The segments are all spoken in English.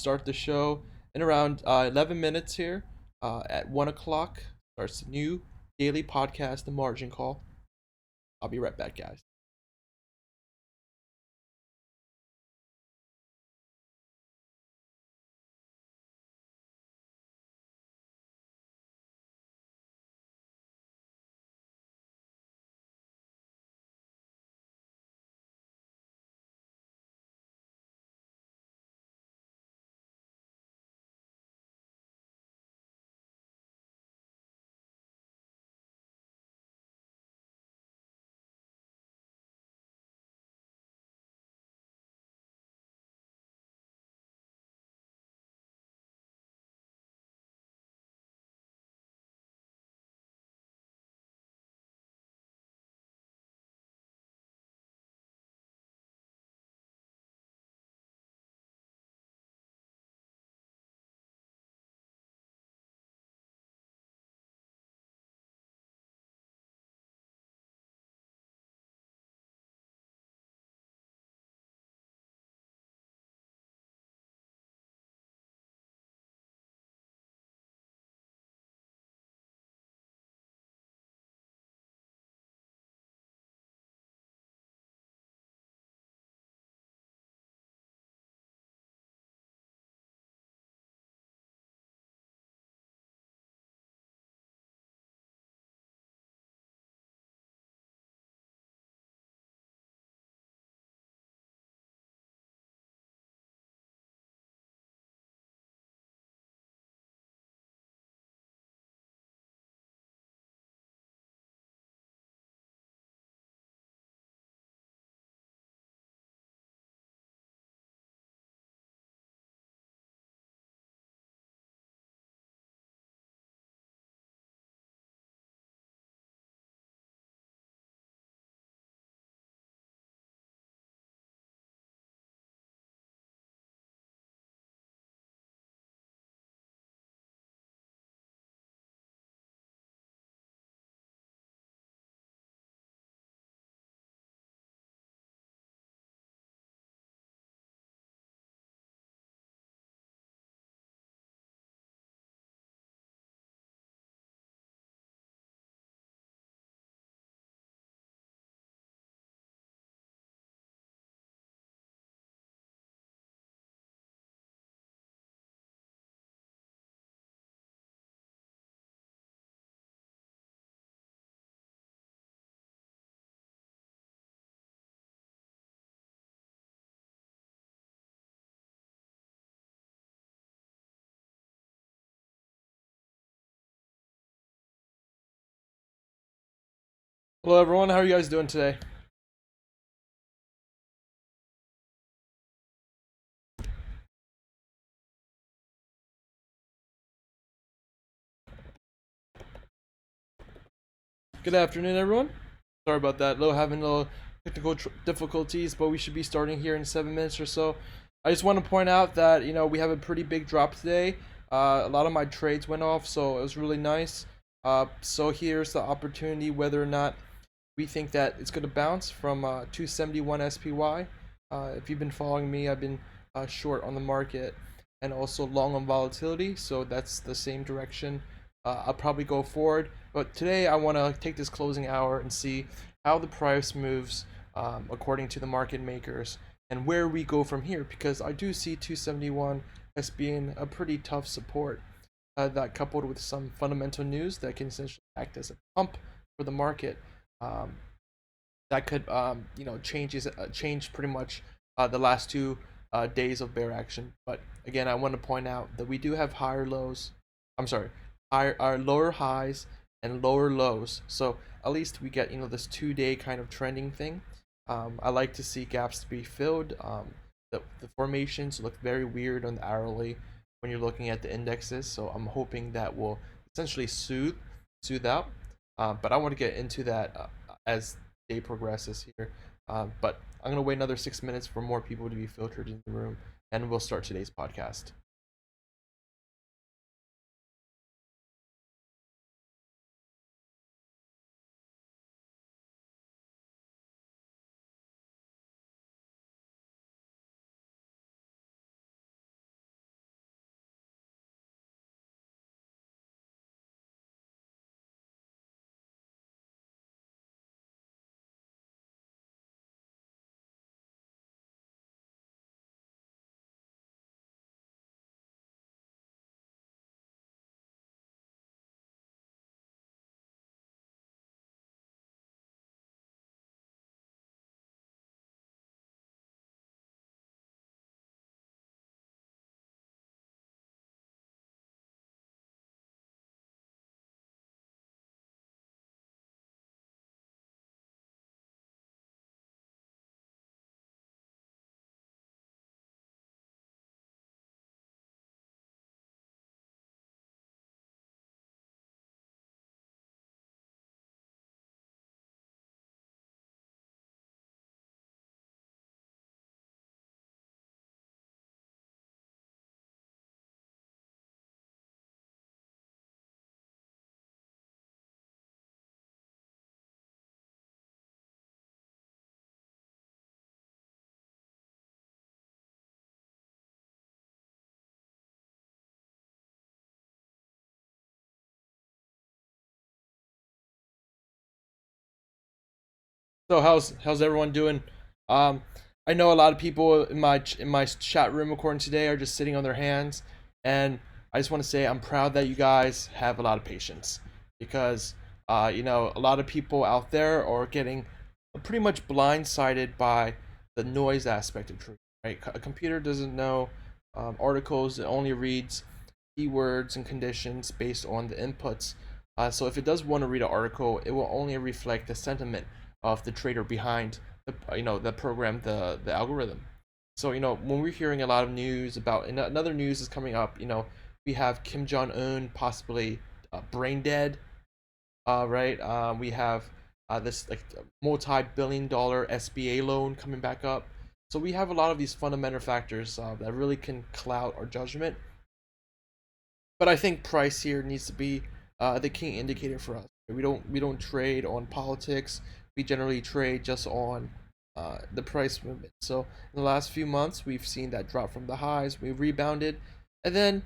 start the show in around 11 minutes here. At 1 o'clock starts the new daily podcast, The Margin Call. I'll be right back, guys. Hello, everyone. How are you guys doing today? Good afternoon, everyone. Sorry about that. Having a little technical difficulties, but we should be starting here in 7 minutes or so. I just want to point out that we have a pretty big drop today. A lot of my trades went off, so it was really nice. So here's the opportunity whether or not we think that it's going to bounce from 271 SPY. If you've been following me, I've been short on the market and also long on volatility, so that's the same direction I'll probably go forward. But today I want to take this closing hour and see how the price moves according to the market makers and where we go from here, because I do see 271 as being a pretty tough support. That coupled with some fundamental news that can essentially act as a pump for the market, um, that could change pretty much the last 2 days of bear action. But again, I want to point out that we do have higher lows. I'm sorry, higher our lower highs and lower lows. So at least we get this 2 day kind of trending thing. I like to see gaps to be filled. The formations look very weird on the hourly when you're looking at the indexes. So I'm hoping that will essentially soothe out. But I want to get into that as day progresses here. But I'm gonna wait another 6 minutes for more people to be filtered in the room, and we'll start today's podcast. So how's everyone doing? Um, I know a lot of people in my chat room recording today are just sitting on their hands, and I just want to say I'm proud that you guys have a lot of patience because a lot of people out there are getting pretty much blindsided by the noise aspect of truth. Right, a computer doesn't know articles; it only reads keywords and conditions based on the inputs. So if it does want to read an article, it will only reflect the sentiment of the trader behind the program, the algorithm. So when we're hearing a lot of news about, and another news is coming up, we have Kim Jong Un possibly brain dead, right? We have this like multi-billion-dollar SBA loan coming back up. So we have a lot of these fundamental factors that really can cloud our judgment. But I think price here needs to be the key indicator for us. We don't trade on politics. We generally trade just on the price movement. So in the last few months, we've seen that drop from the highs. We rebounded, and then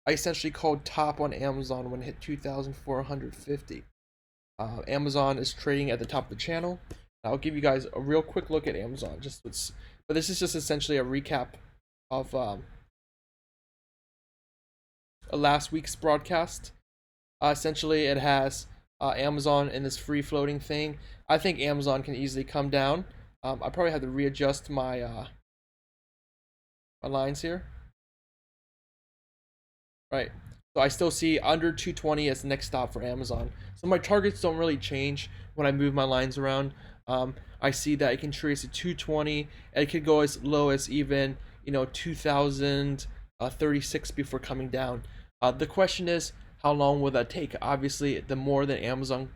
I essentially called top on Amazon when it hit 2,450. Amazon is trading at the top of the channel. I'll give you guys a real quick look at Amazon. But this is just essentially a recap of last week's broadcast. Essentially, it has Amazon in this free floating thing. I think Amazon can easily come down. I probably have to readjust my lines here. Right. So I still see under 220 as the next stop for Amazon. So my targets don't really change when I move my lines around. I see that it can trace at 220. And it could go as low as even 2036 before coming down. The question is, how long will that take? Obviously, the more that Amazon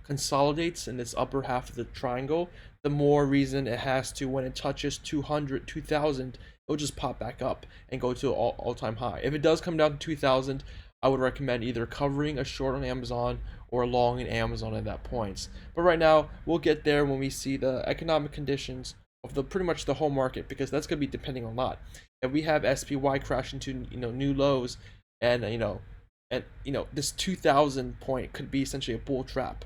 consolidates in this upper half of the triangle, the more reason it has to, when it touches 200, 2000, it'll just pop back up and go to all-time high. If it does come down to 2000, I would recommend either covering a short on Amazon or a long in Amazon at that point. But right now, we'll get there when we see the economic conditions of the pretty much the whole market, because that's going to be depending on a lot. If we have SPY crash into new lows, and this 2000 point could be essentially a bull trap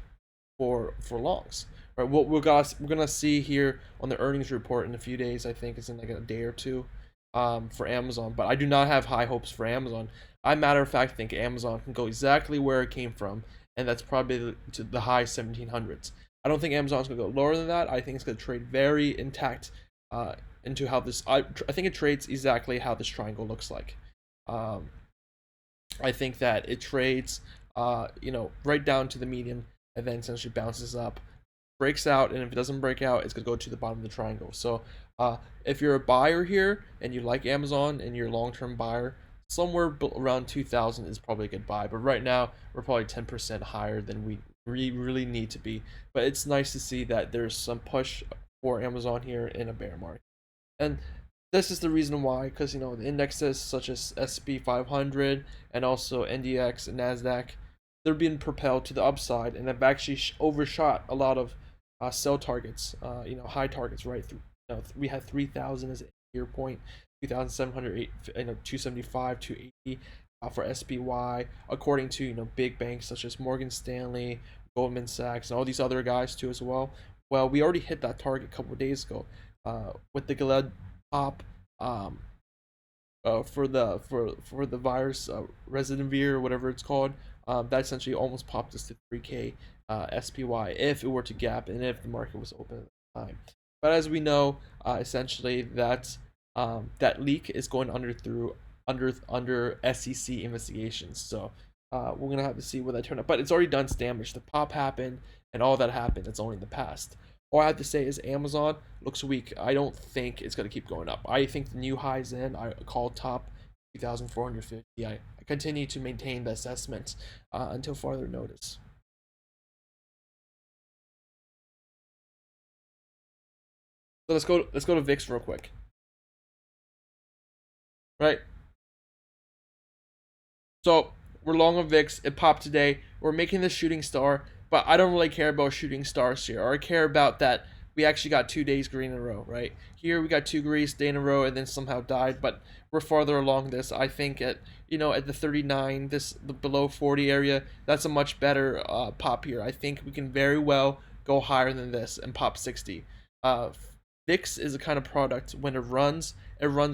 for longs. Right, we're gonna see here on the earnings report in a few days. I think it's in like a day or two, for Amazon. But I do not have high hopes for Amazon. I, matter of fact, think Amazon can go exactly where it came from, and that's probably to the high 1700s. I don't think Amazon's gonna go lower than that. I think it's gonna trade very intact into how this. I think it trades exactly how this triangle looks like. I think that it trades, right down to the median, and then essentially bounces up, breaks out, and if it doesn't break out, it's gonna go to the bottom of the triangle. So if you're a buyer here and you like Amazon and you're a long-term buyer, somewhere around 2000 is probably a good buy. But right now we're probably 10% higher than we really need to be. But it's nice to see that there's some push for Amazon here in a bear market, and this is the reason why, because the indexes such as SP 500 and also NDX and Nasdaq, they're being propelled to the upside, and have actually overshot a lot of sell targets, high targets, right? We had 3,000 as a year point, 2,708, 275, 280 for SPY, according to big banks such as Morgan Stanley, Goldman Sachs, and all these other guys too as well. Well, we already hit that target a couple of days ago with the Gilead pop for the virus, Residivir or whatever it's called. That essentially almost popped us to 3K SPY if it were to gap and if the market was open at the time. But as we know, essentially that leak is going under SEC investigations. So we're gonna have to see where that turn up. But it's already done its damage. The pop happened and all that happened. It's only in the past. All I have to say is Amazon looks weak. I don't think it's going to keep going up. I think the new highs in, I call top 2,450. I continue to maintain the assessment until further notice. So let's go to VIX real quick. Right. So we're long on VIX. It popped today. We're making the shooting star, but I don't really care about shooting stars here. Or I care about that we actually got 2 days green in a row, right? Here we got 2 greens day in a row and then somehow died, but we're farther along this. I think at at the 39, the below 40 area, that's a much better pop here. I think we can very well go higher than this and pop 60. Uh, VIX is a kind of product when it runs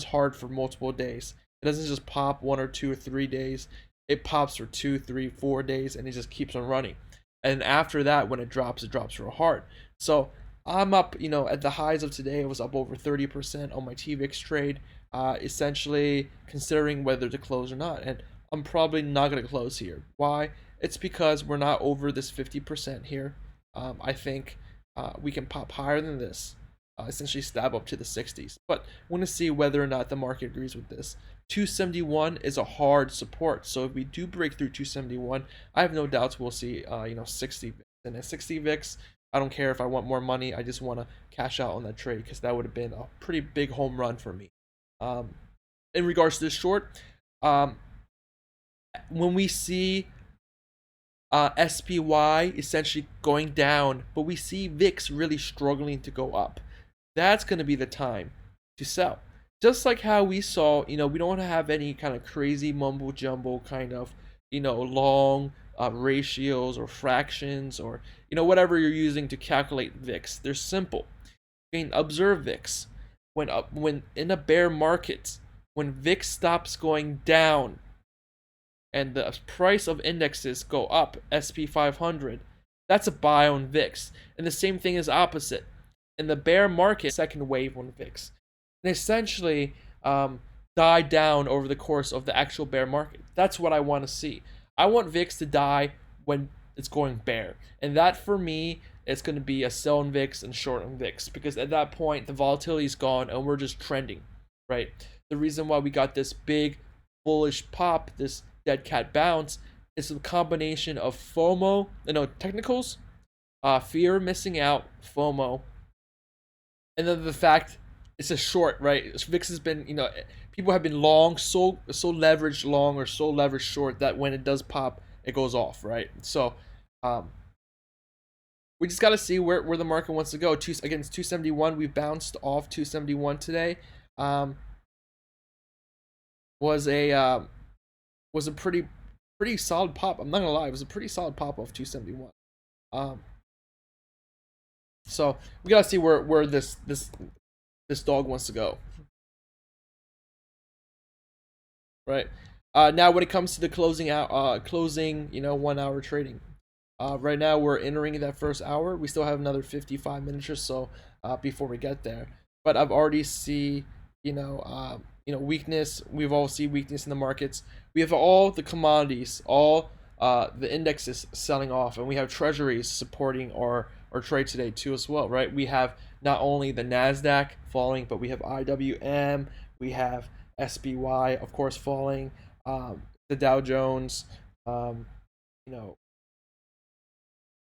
hard for multiple days. It doesn't just pop 1 or 2 or 3 days. It pops for 2, 3, 4 days, and it just keeps on running. And after that, when it drops real hard. So I'm up, at the highs of today, I was up over 30% on my TVIX trade, essentially considering whether to close or not. And I'm probably not going to close here. Why? It's because we're not over this 50% here. I think we can pop higher than this, essentially stab up to the 60s. But we're going to see whether or not the market agrees with this. 271 is a hard support. So if we do break through 271, I have no doubts we'll see, 60 VIX. And at 60 VIX, I don't care if I want more money. I just want to cash out on that trade because that would have been a pretty big home run for me. In regards to this short, when we see SPY essentially going down, but we see VIX really struggling to go up, that's going to be the time to sell. Just like how we saw, we don't want to have any kind of crazy mumbo jumbo kind of, long ratios or fractions or, whatever you're using to calculate VIX. They're simple. You can observe VIX. When in a bear market, when VIX stops going down, and the price of indexes go up, SP 500, that's a buy on VIX. And the same thing is opposite. In the bear market, second wave on VIX. And essentially die down over the course of the actual bear market. That's what I want to see. I want VIX to die when it's going bear. And that for me, it's going to be a sell on VIX and short on VIX. Because at that point, the volatility is gone and we're just trending, right? The reason why we got this big bullish pop, this dead cat bounce, is a combination of FOMO, technicals, fear of missing out, FOMO, and then the fact it's a short, right? VIX has been, people have been long, so leveraged long or so leveraged short that when it does pop, it goes off, right? So, we just got to see where the market wants to go. Against 271, we bounced off 271 today. Was a pretty solid pop. I'm not gonna lie, it was a pretty solid pop off 271. So we gotta see where this dog wants to go. Right. Now when it comes to the closing 1 hour trading. Right now we're entering that first hour. We still have another 55 minutes or so before we get there. But I've already see weakness. We've all seen weakness in the markets. We have all the commodities, all the indexes selling off, and we have treasuries supporting our trade today too as well, right? We have not only the NASDAQ falling, but we have IWM, we have SBY, of course, falling, the Dow Jones,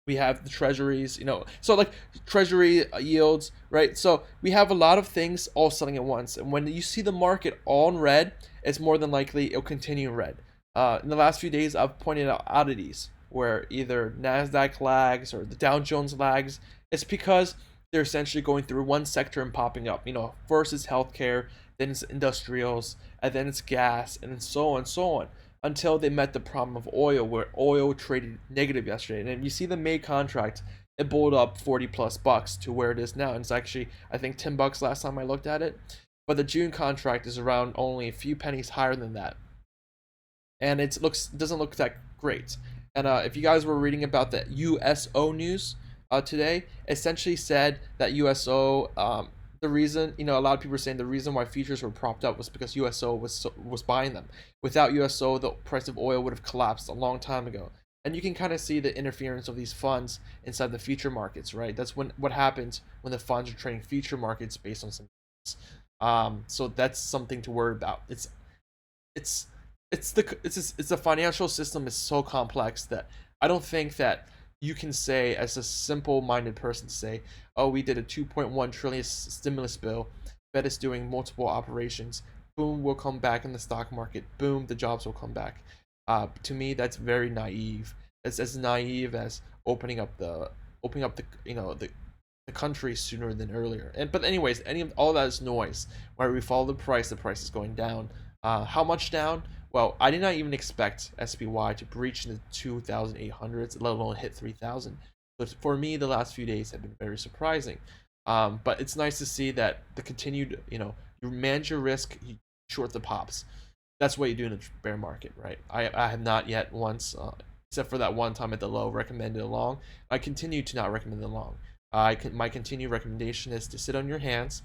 we have the treasuries, so like treasury yields, right? So we have a lot of things all selling at once. And when you see the market all in red, it's more than likely it'll continue in red. In the last few days, I've pointed out oddities where either NASDAQ lags or the Dow Jones lags. It's because they're essentially going through one sector and popping up. First it's healthcare, then it's industrials, and then it's gas, and then so on and so on. Until they met the problem of oil, where oil traded negative yesterday. And if you see the May contract, it bowled up 40 plus bucks to where it is now. And it's actually, I think, 10 bucks last time I looked at it. But the June contract is around only a few pennies higher than that. And it doesn't look that great. And if you guys were reading about the USO news today, essentially said that USO, the reason, a lot of people are saying the reason why futures were propped up was because USO was buying them. Without USO, the price of oil would have collapsed a long time ago. And you can kind of see the interference of these funds inside the future markets, right? That's what happens when the funds are trading future markets based on some. So that's something to worry about. It's the financial system is so complex that I don't think that you can say, as a simple-minded person, say, oh, we did a 2.1 trillion stimulus bill, Fed is doing multiple operations, boom, we'll come back in the stock market, boom, the jobs will come back. To me, that's very naive. It's as naive as opening up the country sooner than earlier. But anyways, all that is noise. Where we follow the price is going down. How much down? Well, I did not even expect SPY to breach the 2,800s, let alone hit 3,000. But for me, the last few days have been very surprising. But it's nice to see that the continued, you manage your risk, you short the pops. That's what you do in a bear market, right? I have not yet once, except for that one time at the low, recommended a long. I continue to not recommend the long. My continued recommendation is to sit on your hands,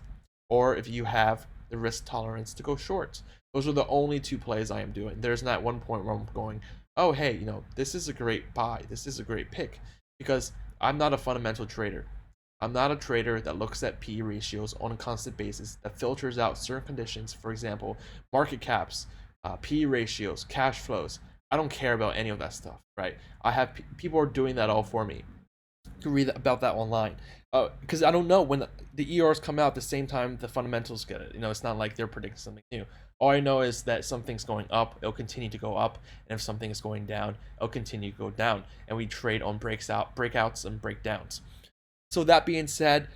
or if you have the risk tolerance, to go short. Those are the only two plays I am doing. There's not one point where I'm going, oh hey, this is a great buy, this is a great pick, because I'm not a fundamental trader. I'm not a trader that looks at P/E ratios on a constant basis, that filters out certain conditions, for example, market caps, P/E ratios, cash flows. I don't care about any of that stuff, right? I have people are doing that all for me. You can read about that online. Because I don't know when the ERs come out at the same time the fundamentals get it. It's not like they're predicting something new. All I know is that something's going up, it'll continue to go up, and if something is going down, it'll continue to go down. And we trade on breakouts, and breakdowns. So that being said,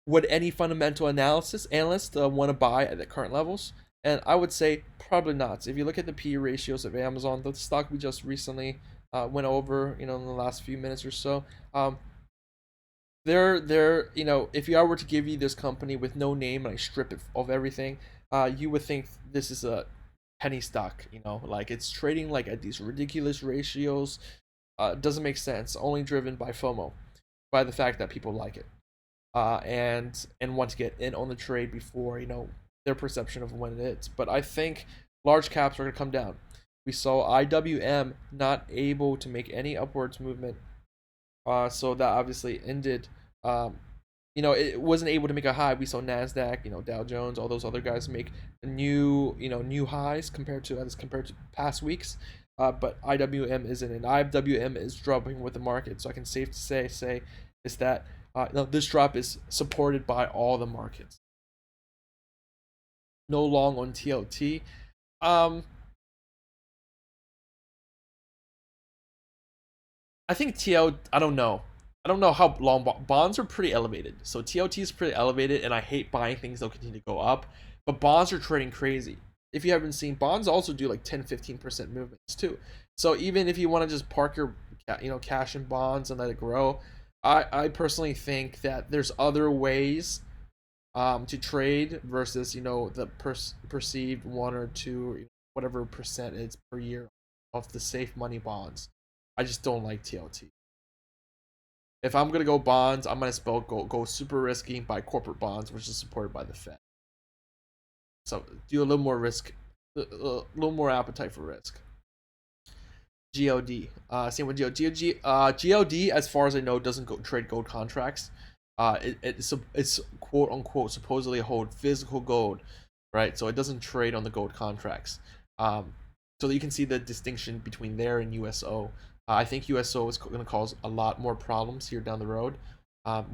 would any fundamental analyst want to buy at the current levels? And I would say probably not. If you look at the P/E ratios of Amazon, the stock we just recently went over, in the last few minutes or so, they're if I were to give you this company with no name and I strip it of everything, you would think this is a penny stock. Like it's trading like at these ridiculous ratios. Doesn't make sense. Only driven by FOMO, by the fact that people like it, and want to get in on the trade before their perception of when it is. But I think large caps are going to come down. We saw IWM not able to make any upwards movement, so that obviously ended. It wasn't able to make a high. We saw Nasdaq, Dow Jones, all those other guys make new highs compared to past weeks. But IWM isn't, and IWM is dropping with the market. So I can safe to say is that this drop is supported by all the markets. No long on TLT. I think I don't know. I don't know how long bonds are pretty elevated. So TLT is pretty elevated, and I hate buying things that'll continue to go up. But bonds are trading crazy. If you haven't seen, bonds also do like 10-15% movements too. So even if you want to just park your cash in bonds and let it grow, I personally think that there's other ways to trade versus the perceived 1 or 2 whatever percent is per year of the safe money bonds. I just don't like TLT. If I'm gonna go bonds, I'm gonna go super risky and buy corporate bonds, which is supported by the Fed. So do a little more risk, a little more appetite for risk. GLD, same with GLD. As far as I know, doesn't trade gold contracts. It's quote unquote supposedly hold physical gold, right? So it doesn't trade on the gold contracts. So you can see the distinction between there and USO. I think USO is going to cause a lot more problems here down the road.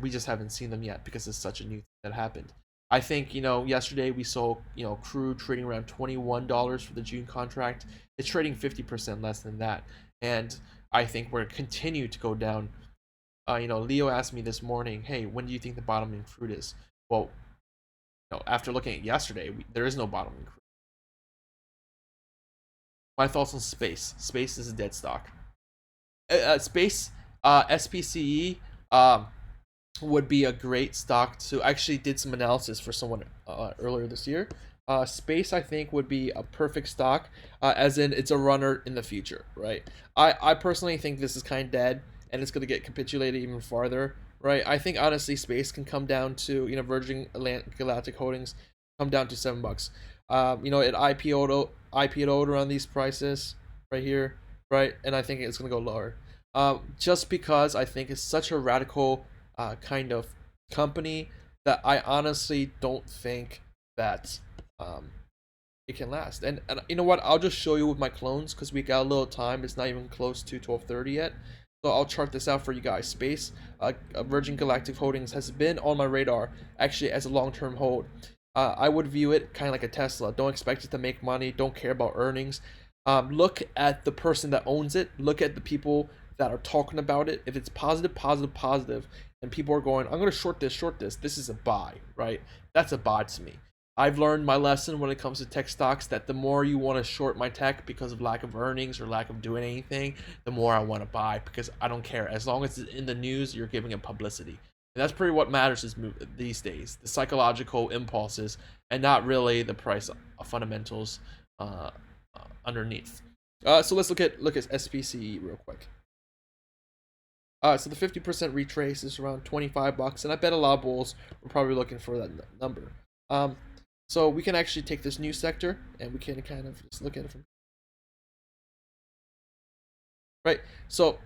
We just haven't seen them yet because it's such a new thing that happened. I think yesterday we saw crude trading around $21 for the June contract. It's trading 50% less than that, and I think we're continue to go down. Leo asked me this morning, hey, when do you think the bottom in crude is? Well, after looking at yesterday, there is no bottom in crude. My thoughts on space. Space is a dead stock. Space, SPCE would be a great stock to actually did some analysis for someone earlier this year. Space, I think, would be a perfect stock, as in it's a runner in the future, right? I personally think this is kind of dead, and it's going to get capitulated even farther, right? I think honestly, space can come down to Virgin Galactic Holdings come down to $7. It IPO'd around these prices right here, right? And I think it's going to go lower, just because I think it's such a radical kind of company that I honestly don't think that it can last. And you know what? I'll just show you with my clones because we got a little time. It's not even close to 12:30 yet. So I'll chart this out for you guys. Space, Virgin Galactic Holdings has been on my radar actually as a long-term hold. I would view it kind of like a Tesla. Don't expect it to make money. Don't care about earnings. Look at the person that owns it. Look at the people that are talking about it. If it's positive, and people are going, I'm going to short this. This is a buy, right? That's a buy to me. I've learned my lesson when it comes to tech stocks, that the more you want to short my tech because of lack of earnings or lack of doing anything, the more I want to buy, because I don't care. As long as it's in the news, you're giving it publicity. And that's pretty what matters these days, the psychological impulses, and not really the price fundamentals underneath. So let's look at SPCE real quick. So the 50% retrace is around $25, and I bet a lot of bulls were probably looking for that number. So we can actually take this new sector and we can kind of just look at it from right. So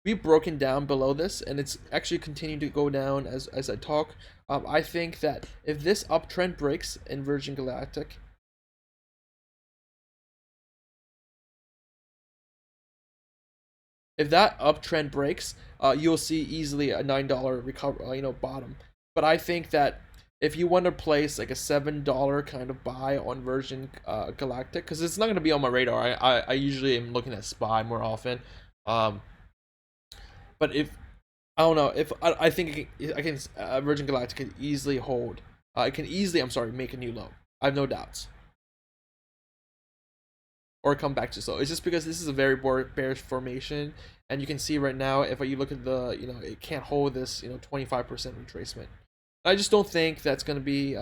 we've broken down below this, and it's actually continuing to go down as I talk. I think that if this uptrend breaks in Virgin Galactic, if that uptrend breaks, you'll see easily a $9 recover, bottom. But I think that if you want to place like a $7 kind of buy on Virgin Galactic, because it's not going to be on my radar. I usually am looking at SPY more often. But if I don't know, if I think I can Virgin Galactic can easily hold. It can easily, make a new low. I have no doubts. Or come back to slow. It's just because this is a very bearish formation, and you can see right now, if you look at the, it can't hold this, 25% retracement. I just don't think that's going to be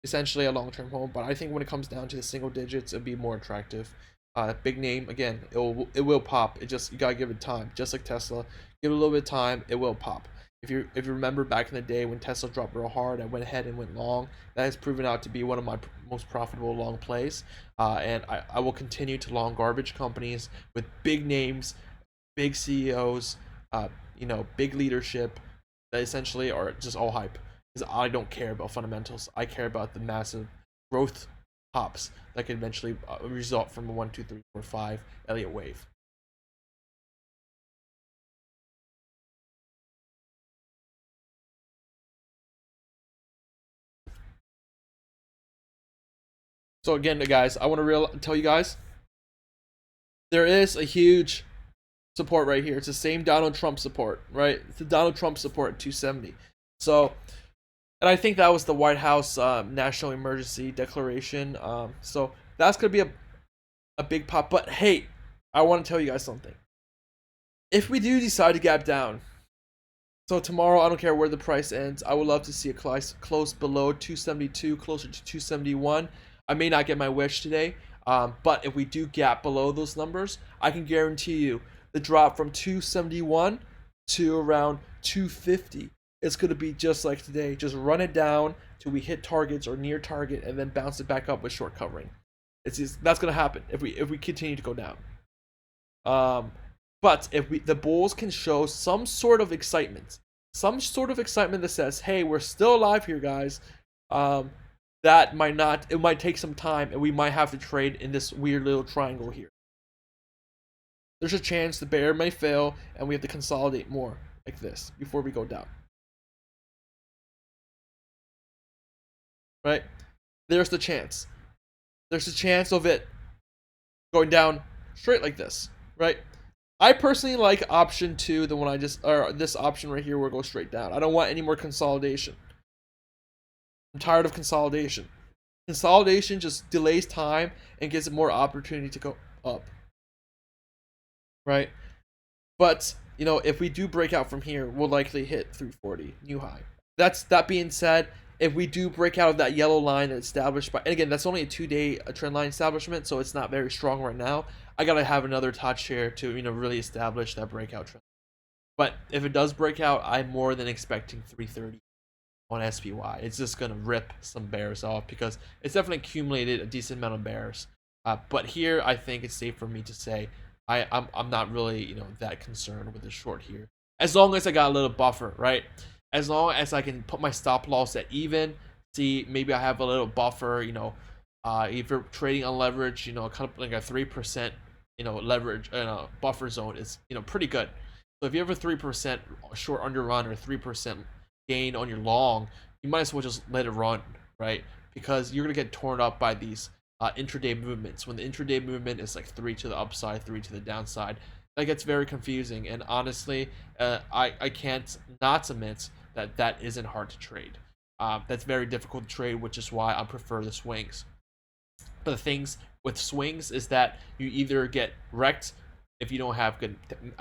essentially a long-term hold, but I think when it comes down to the single digits, it'll be more attractive. Big name, again, it will pop. You gotta give it time, just like Tesla. Give it a little bit of time, it will pop. If you remember back in the day when Tesla dropped real hard, I went ahead and went long. That has proven out to be one of my most profitable long plays. And I will continue to long garbage companies with big names, big CEOs, big leadership, that essentially are just all hype. Because I don't care about fundamentals. I care about the massive growth pops that could eventually result from a 1, 2, 3, 4, 5 Elliott wave. So again, guys, I want to tell you guys, there is a huge support right here. It's the same Donald Trump support, right? It's the Donald Trump support at 270. So, and I think that was the White House national emergency declaration. So that's gonna be a big pop. But hey, I want to tell you guys something. If we do decide to gap down, so tomorrow, I don't care where the price ends, I would love to see a close below 272, closer to 271. I may not get my wish today, but if we do gap below those numbers, I can guarantee you the drop from 271 to around 250 is going to be just like today. Just run it down till we hit targets or near target, and then bounce it back up with short covering. That's going to happen if we continue to go down. But if the bulls can show some sort of excitement that says, hey, we're still alive here, guys, that it might take some time, and we might have to trade in this weird little triangle here. There's a chance the bear may fail, and we have to consolidate more like this before we go down. Right? There's the chance. There's a chance of it going down straight like this, right? I personally like option 2, the one or this option right here where it goes straight down. I don't want any more consolidation. I'm tired of consolidation. Consolidation just delays time and gives it more opportunity to go up. Right? But, if we do break out from here, we'll likely hit 340, new high. That being said, if we do break out of that yellow line that's established by, and again, that's only a 2-day trend line establishment, so it's not very strong right now. I gotta have another touch here to really establish that breakout trend. But if it does break out, I'm more than expecting 330 on SPY. It's just gonna rip some bears off because it's definitely accumulated a decent amount of bears. But here, I think it's safe for me to say I'm not really that concerned with the short here, as long as I got a little buffer, right? As long as I can put my stop loss at even, see maybe I have a little buffer, if you're trading on leverage, kind of like a 3%, leverage, buffer zone is, pretty good. So if you have a 3% short underrun or 3% gain on your long, you might as well just let it run, right? Because you're gonna get torn up by these intraday movements. When the intraday movement is like 3 to the upside, 3 to the downside, that gets very confusing. And honestly, I can't not admit that isn't hard to trade. That's very difficult to trade, which is why I prefer the swings. But the things with swings is that you either get wrecked if you don't have good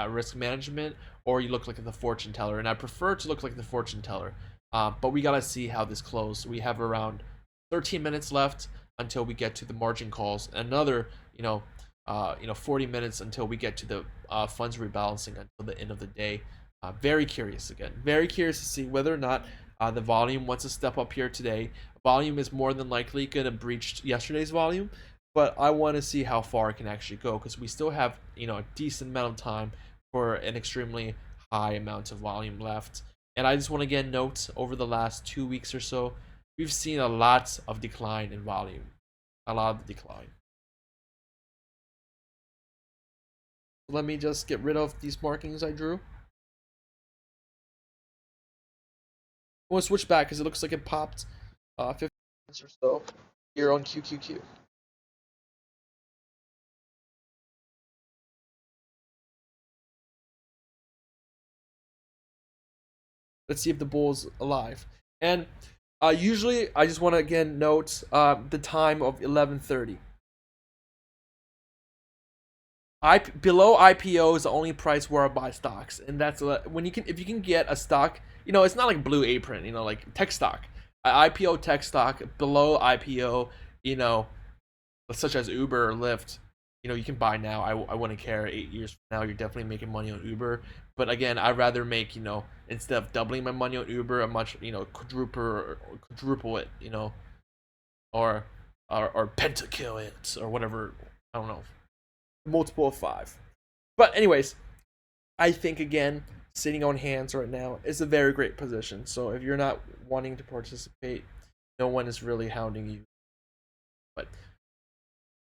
risk management, or you look like the fortune teller. And I prefer to look like the fortune teller. But we gotta see how this closes. We have around 13 minutes left until we get to the margin calls. Another, 40 minutes until we get to the funds rebalancing until the end of the day. Very curious again. Very curious to see whether or not the volume wants to step up here today. Volume is more than likely going to breach yesterday's volume, but I want to see how far it can actually go because we still have a decent amount of time for an extremely high amount of volume left. And I just want to again note over the last 2 weeks or so, we've seen a lot of decline in volume, a lot of decline. Let me just get rid of these markings I drew. I want to switch back because it looks like it popped 15 minutes or so here on QQQ. Let's see if the bull's alive. And usually, I just want to again note the time of 11:30. Below IPO is the only price where I buy stocks, and that's when if you can get a stock. It's not like Blue Apron, like tech stock. IPO tech stock below IPO, such as Uber or Lyft. You can buy now. I wouldn't care. 8 years from now, you're definitely making money on Uber. But again, I'd rather make, instead of doubling my money on Uber, a much, quadruple it, or pentakill it, or whatever. I don't know. Multiple of 5. But anyways, I think again, sitting on hands right now is a very great position. So if you're not wanting to participate, no one is really hounding you. But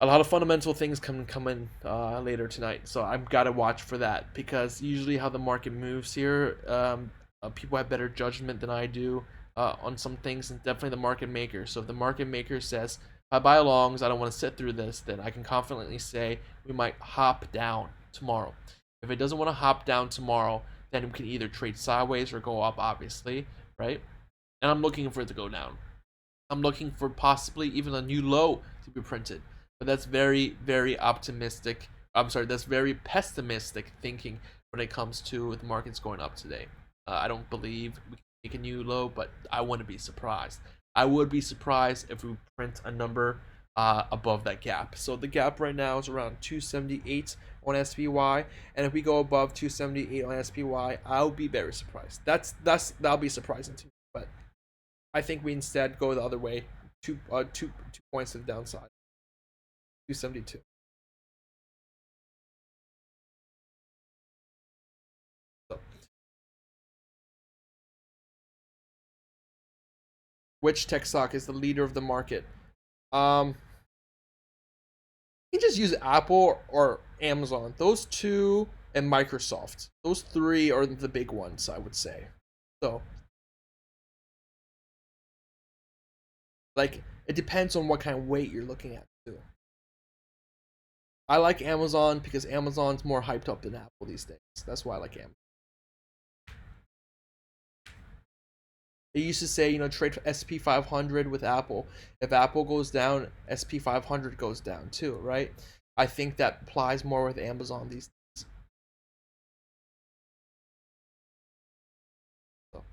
a lot of fundamental things come in later tonight, so I've got to watch for that because usually how the market moves here, people have better judgment than I do on some things, and definitely the market maker. So if the market maker says, I buy longs, I don't want to sit through this, then I can confidently say we might hop down tomorrow. If it doesn't want to hop down tomorrow, then we can either trade sideways or go up, obviously, right? And I'm looking for it to go down. I'm looking for possibly even a new low to be printed. But that's very, very optimistic. I'm sorry, that's very pessimistic thinking when it comes to the markets going up today. I don't believe we can make a new low, but I wouldn't be surprised. I would be surprised if we print a number above that gap. So the gap right now is around 278 on SPY, and if we go above 278 on SPY, I'll be very surprised. That'll be surprising to me. But I think we instead go the other way, two points to the downside. 272. So, which tech stock is the leader of the market? You just use Apple or Amazon. Those two and Microsoft. Those 3 are the big ones, I would say. So, like, it depends on what kind of weight you're looking at too. I like Amazon because Amazon's more hyped up than Apple these days. That's why I like Amazon. They used to say, trade for SP 500 with Apple. If Apple goes down, SP 500 goes down too, right? I think that applies more with Amazon these days. So.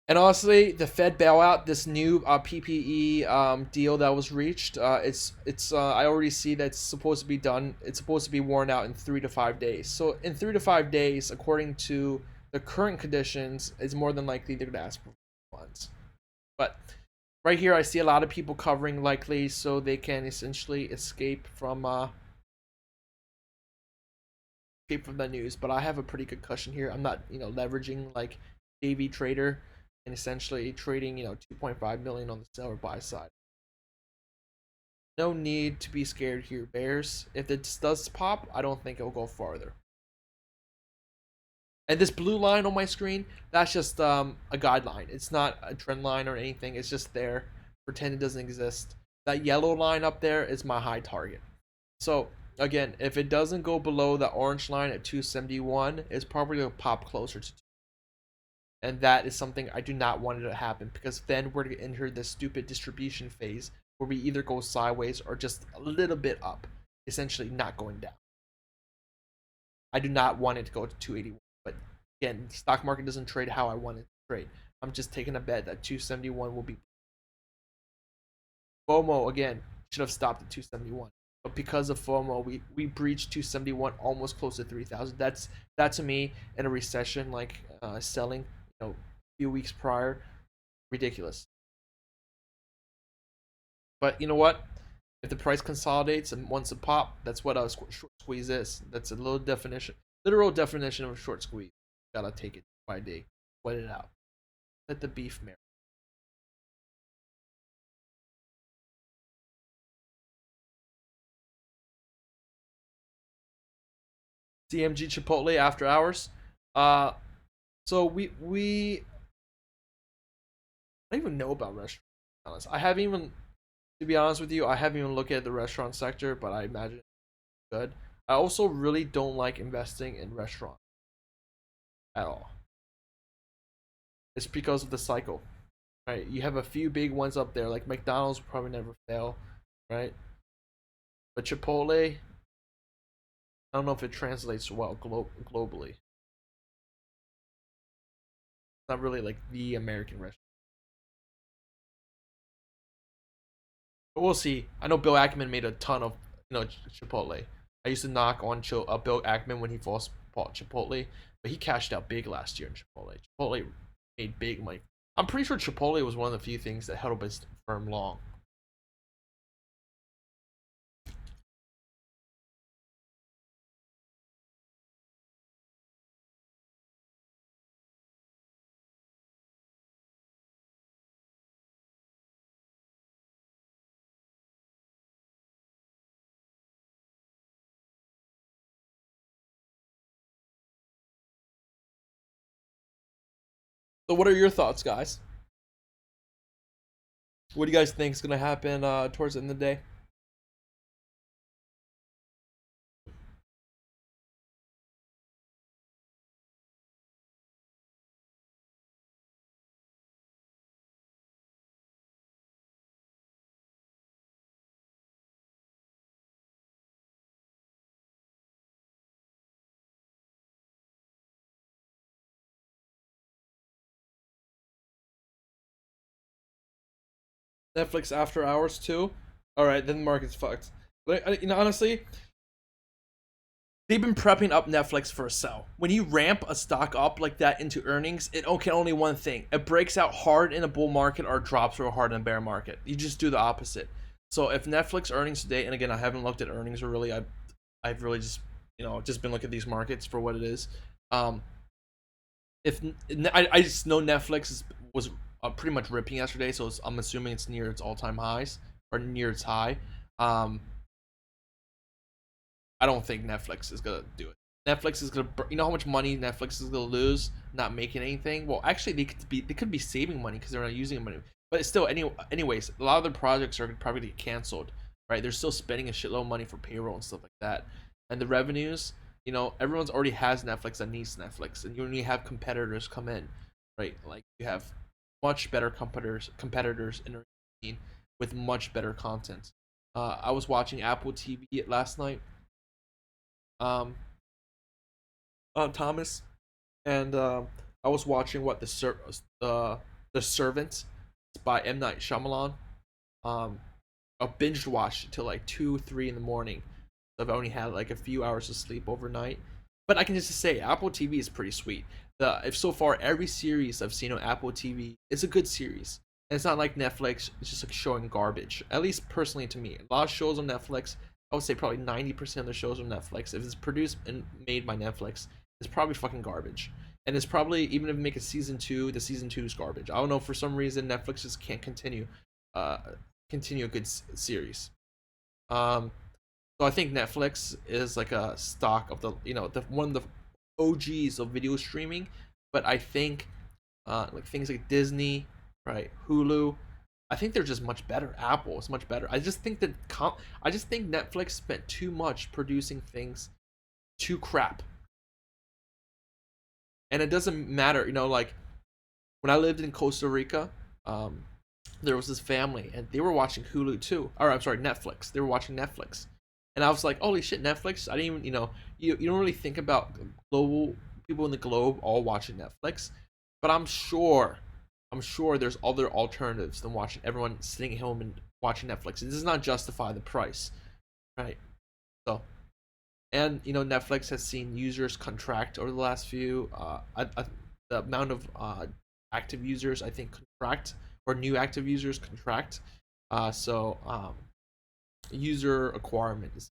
And honestly, the Fed bailout, this new PPE deal that was reached, it's I already see that it's supposed to be done. It's supposed to be worn out in 3 to 5 days. So in 3 to 5 days, according to the current conditions, it's more than likely they're gonna ask for funds. But right here, I see a lot of people covering likely, so they can essentially escape from the news. But I have a pretty good cushion here. I'm not leveraging like AV trader and essentially trading 2.5 million on the sell or buy side. No need to be scared here, bears. If it does pop, I don't think it'll go farther. And this blue line on my screen, that's just a guideline. It's not a trend line or anything. It's just there. Pretend it doesn't exist. That yellow line up there is my high target. So again, if it doesn't go below the orange line at 271, it's probably going to pop closer to 2. And that is something I do not want it to happen, because then we're going to enter this stupid distribution phase where we either go sideways or just a little bit up, essentially not going down. I do not want it to go to 281, but again, the stock market doesn't trade how I want it to trade. I'm just taking a bet that 271 will be. FOMO again should have stopped at 271, but because of FOMO, we breached 271, almost close to 3,000. That to me, in a recession, like selling, a few weeks prior, ridiculous. But you know what? If the price consolidates and wants to pop, that's what a short squeeze is. That's a literal definition of a short squeeze. Gotta take it by day, wet it out, let the beef marinate. CMG Chipotle after hours. So we I don't even know about restaurants. Honest, I haven't even, to be honest with you, I haven't even looked at the restaurant sector, but I imagine it's good. I also really don't like investing in restaurants at all. It's because of the cycle, right? You have a few big ones up there, like McDonald's will probably never fail, right? But Chipotle, I don't know if it translates well globally. It's not really like the American restaurant. But we'll see. I know Bill Ackman made a ton of Chipotle. I used to knock on Bill Ackman when he first bought Chipotle, but he cashed out big last year in Chipotle. Chipotle made big money. I'm pretty sure Chipotle was one of the few things that held up his firm long. So, what are your thoughts, guys? What do you guys think is gonna happen towards the end of the day? Netflix after hours too. All right, then the market's fucked. But honestly, they've been prepping up Netflix for a sell. When you ramp a stock up like that into earnings, it can only one thing: it breaks out hard in a bull market or drops real hard in a bear market. You just do the opposite. So if Netflix earnings today, and again, I haven't looked at earnings really. I've really just just been looking at these markets for what it is. Um, if I just know Netflix was pretty much ripping yesterday, so I'm assuming it's near its all-time highs or near its high. Um, I don't think Netflix is gonna do it. Netflix is gonna, how much money Netflix is gonna lose not making anything. Well, actually, they could be saving money because they're not using money. But still, anyways, a lot of their projects are probably gonna get canceled, right? They're still spending a shitload of money for payroll and stuff like that, and the revenues. Everyone's already has Netflix that needs Netflix, and you only have competitors come in, right? Like you have much better competitors in our scene with much better content. I was watching Apple TV last night, um, Thomas, and I was watching the Servant by M Night Shyamalan. Um, I binged watched till like 2, 3 in the morning. I've only had like a few hours of sleep overnight, but I can just say Apple TV is pretty sweet. If so far every series I've seen on Apple TV, it's a good series. And it's not like Netflix; it's just like showing garbage. At least personally to me, a lot of shows on Netflix, I would say probably 90% of the shows on Netflix, if it's produced and made by Netflix, it's probably fucking garbage. And it's probably, even if you make a season two, the season two is garbage. I don't know, for some reason Netflix just can't uh, continue a good series. Um, so I think Netflix is like a stock of the one of the OGs of video streaming. But I think like things like Disney, right, Hulu, I think they're just much better. Apple is much better. I just think that I just think Netflix spent too much producing things too crap. And it doesn't matter, like when I lived in Costa Rica, there was this family and they were watching Hulu too. Or I'm sorry, Netflix. They were watching Netflix. And I was like, holy shit, Netflix. I didn't even, you don't really think about global people in the globe all watching Netflix, but I'm sure there's other alternatives than watching everyone sitting at home and watching Netflix. It does not justify the price, right? So, and Netflix has seen users contract over the last few. The amount of active users I think contract, or new active users contract. So user acquirement is,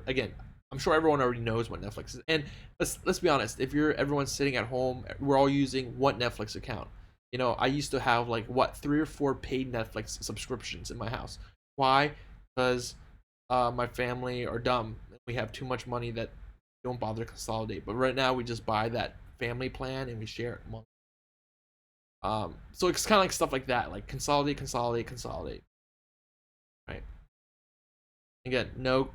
again, I'm sure everyone already knows what Netflix is. And let's be honest, if everyone's sitting at home, we're all using what Netflix account? I used to have like 3 or 4 paid Netflix subscriptions in my house. Why? Because my family are dumb. We have too much money that we don't bother to consolidate. But right now we just buy that family plan and we share it among. So it's kind of like stuff like that, like consolidate, right? Again, no,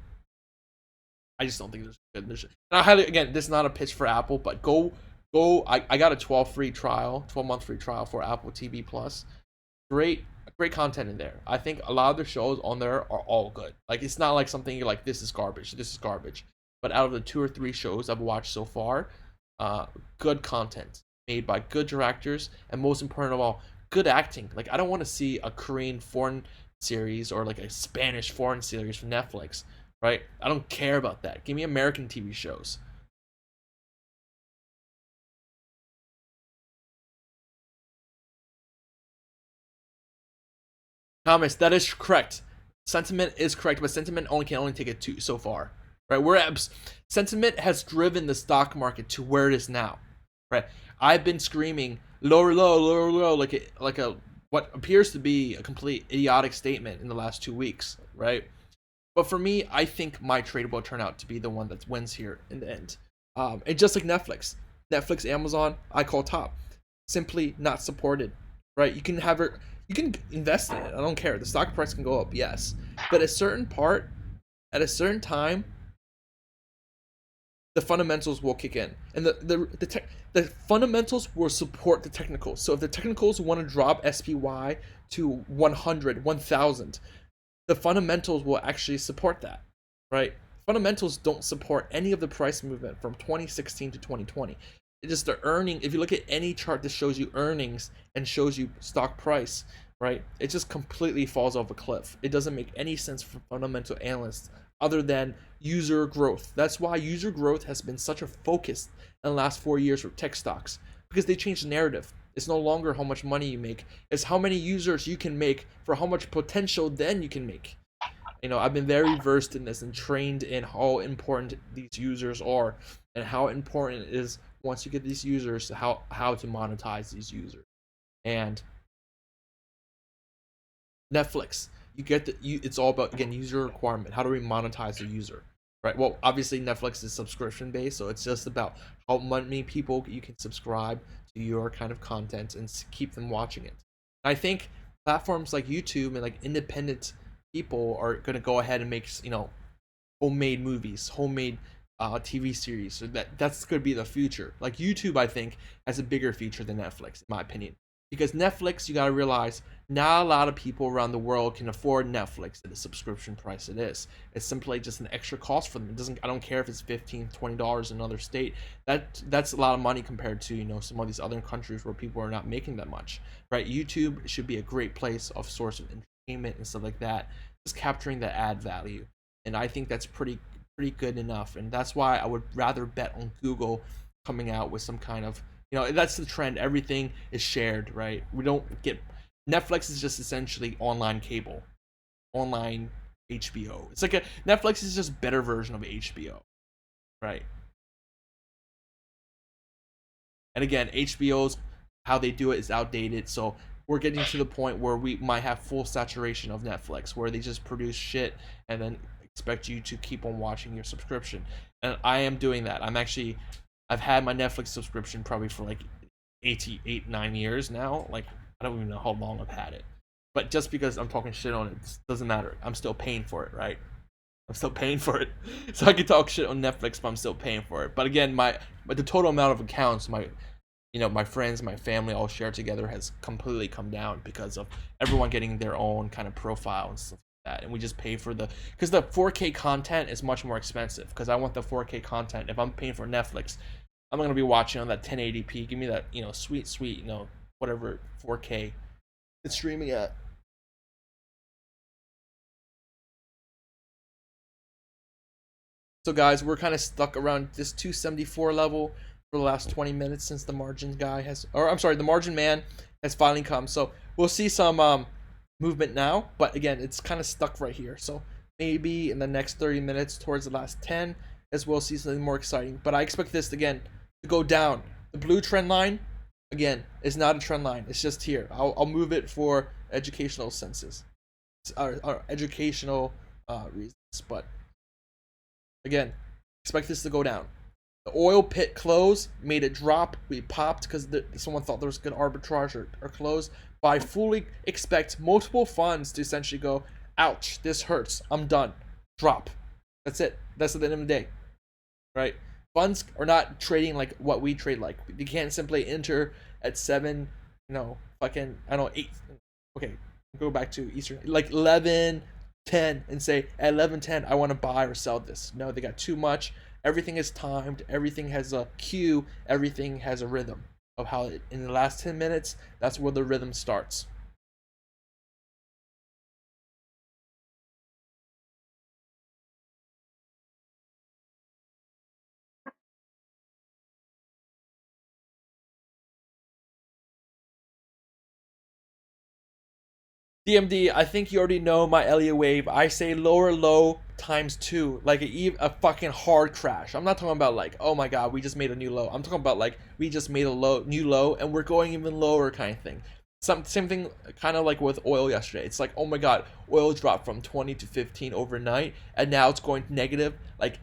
I just don't think there's good. And I highly, again, this is not a pitch for Apple, but go. I got a 12 month free trial for Apple TV Plus. Great content in there. I think a lot of the shows on there are all good. Like, it's not like something you're like, this is garbage. But out of the 2 or 3 shows I've watched so far, good content made by good directors, and most important of all, good acting. Like, I don't want to see a Korean foreign series or like a Spanish foreign series from Netflix, right? I don't care about that. Give me American TV shows. Thomas, that is correct. Sentiment is correct, but sentiment can only take it to so far, right? Sentiment has driven the stock market to where it is now, right? I've been screaming lower low, like a what appears to be a complete idiotic statement in the last 2 weeks, right? But for me, I think my trade will turn out to be the one that wins here in the end. And just like Netflix, Amazon, I call top. Simply not supported, right? You can invest in it. I don't care. The stock price can go up, yes, but at a certain time, the fundamentals will kick in, and the fundamentals will support the technicals. So if the technicals want to drop SPY to 100, 1000, the fundamentals will actually support that, right? Fundamentals don't support any of the price movement from 2016 to 2020. It's just the earning. If you look at any chart that shows you earnings and shows you stock price, right, it just completely falls off a cliff. It doesn't make any sense for fundamental analysts other than user growth. That's why user growth has been such a focus in the last 4 years for tech stocks, because they changed the narrative. It's no longer how much money you make. It's how many users you can make for how much potential then you can make. I've been very versed in this and trained in how important these users are and how important it is once you get these users, how to monetize these users. And Netflix, it's all about, again, user requirement. How do we monetize a user, right? Well, obviously Netflix is subscription based, so it's just about how many people you can subscribe to your kind of content and keep them watching it. And I think platforms like YouTube and like independent people are going to go ahead and make homemade movies, homemade TV series. So that's going to be the future. Like YouTube, I think, has a bigger future than Netflix, in my opinion, because Netflix, you got to realize, not a lot of people around the world can afford Netflix at the subscription price it is. It's simply just an extra cost for them. I don't care if it's $15, $20 in another state. That's a lot of money compared to some of these other countries where people are not making that much, right? YouTube should be a great place of source of entertainment and stuff like that, just capturing the ad value. And I think that's pretty good enough. And that's why I would rather bet on Google coming out with some kind of, that's the trend. Everything is shared, right? We don't get, Netflix is just essentially online cable, online HBO. It's like Netflix is just a better version of HBO, right? And again, HBO's, how they do it is outdated. So we're getting to the point where we might have full saturation of Netflix, where they just produce shit and then expect you to keep on watching your subscription. And I am doing that. I've had my Netflix subscription probably for like 8, 9 years now. Like, I don't even know how long I've had it. But just because I'm talking shit on it doesn't matter. I'm still paying for it, right? I'm still paying for it. So I can talk shit on Netflix, but I'm still paying for it. But again, the total amount of accounts my friends, my family all share together has completely come down because of everyone getting their own kind of profile and stuff like that. And we just pay for because the 4K content is much more expensive because I want the 4K content. If I'm paying for Netflix, I'm going to be watching on that 1080p. Give me that, sweet, whatever 4K it's streaming at. So guys, we're kind of stuck around this 274 level for the last 20 minutes since the margin the margin man has finally come. So we'll see some movement now, but again, it's kind of stuck right here. So maybe in the next 30 minutes towards the last 10 as we'll see something more exciting. But I expect this again to go down. The blue trend line, again, is not a trend line. It's just here. I'll move it for educational senses, or educational reasons, but again, expect this to go down. The oil pit close made it drop. We popped because someone thought there was good arbitrage or close. But I fully expect multiple funds to essentially go, ouch, this hurts. I'm done. Drop. That's it. That's at the end of the day. Right? Funds are not trading like what we trade like. You can't simply enter at 7, fucking, I don't know, 8. Okay, go back to Eastern. Like 11, 10 and say at 11:10 I want to buy or sell this. No, they got too much. Everything is timed. Everything has a cue. Everything has a rhythm of how in the last 10 minutes, that's where the rhythm starts. DMD, I think you already know my Elliott wave. I say lower low times 2, like a fucking hard crash. I'm not talking about like, oh my god, we just made a new low. I'm talking about like we just made a new low and we're going even lower kind of thing. Same thing kind of like with oil yesterday. It's like, oh my god, oil dropped from 20 to 15 overnight and now it's going negative. Like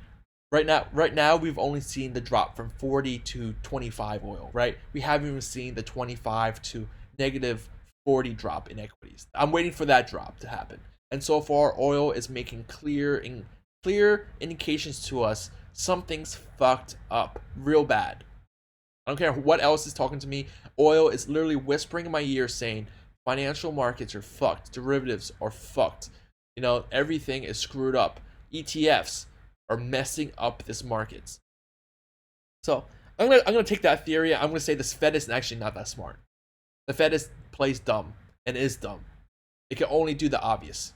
right now we've only seen the drop from 40 to 25 oil, right? We haven't even seen the 25 to negative 40 drop in equities. I'm waiting for that drop to happen. And so far, oil is making clear indications to us something's fucked up real bad. I don't care what else is talking to me. Oil is literally whispering in my ear saying financial markets are fucked. Derivatives are fucked. Everything is screwed up. ETFs are messing up this markets. So I'm gonna take that theory. I'm gonna say this Fed is actually not that smart. The Fed plays dumb and is dumb. It can only do the obvious.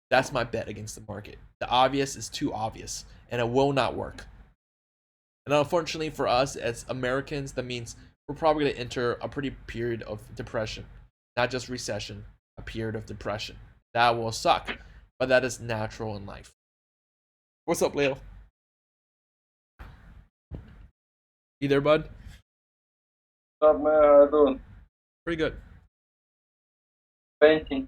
That's my bet against the market. The obvious is too obvious, and it will not work. And unfortunately for us as Americans, that means we're probably going to enter a pretty period of depression. Not just recession, a period of depression. That will suck, but that is natural in life. What's up, Leo? You there, bud? What's up, man? How you doing? Pretty good. Painting.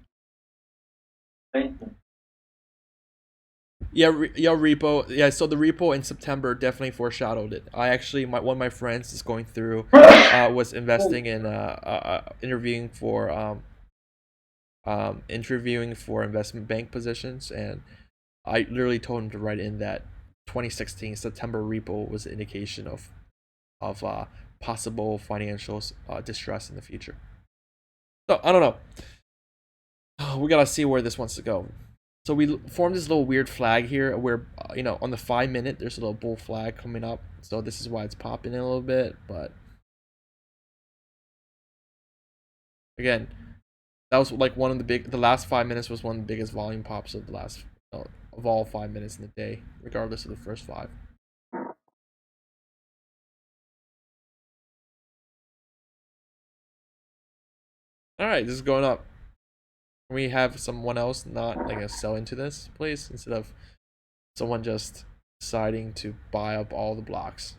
Yeah, repo. Yeah, so the repo in September definitely foreshadowed it. I actually, one of my friends is going through, was investing in, interviewing for investment bank positions, and I literally told him to write in that 2016 September repo was an indication of possible financial distress in the future. So I don't know. We gotta see where this wants to go. So we formed this little weird flag here where, on the 5-minute, there's a little bull flag coming up. So this is why it's popping in a little bit. But again, that was like the last 5 minutes was one of the biggest volume pops of the last, of all 5 minutes in the day, regardless of the first 5. All right, this is going up. Can we have someone else not like sell into this, please, instead of someone just deciding to buy up all the blocks?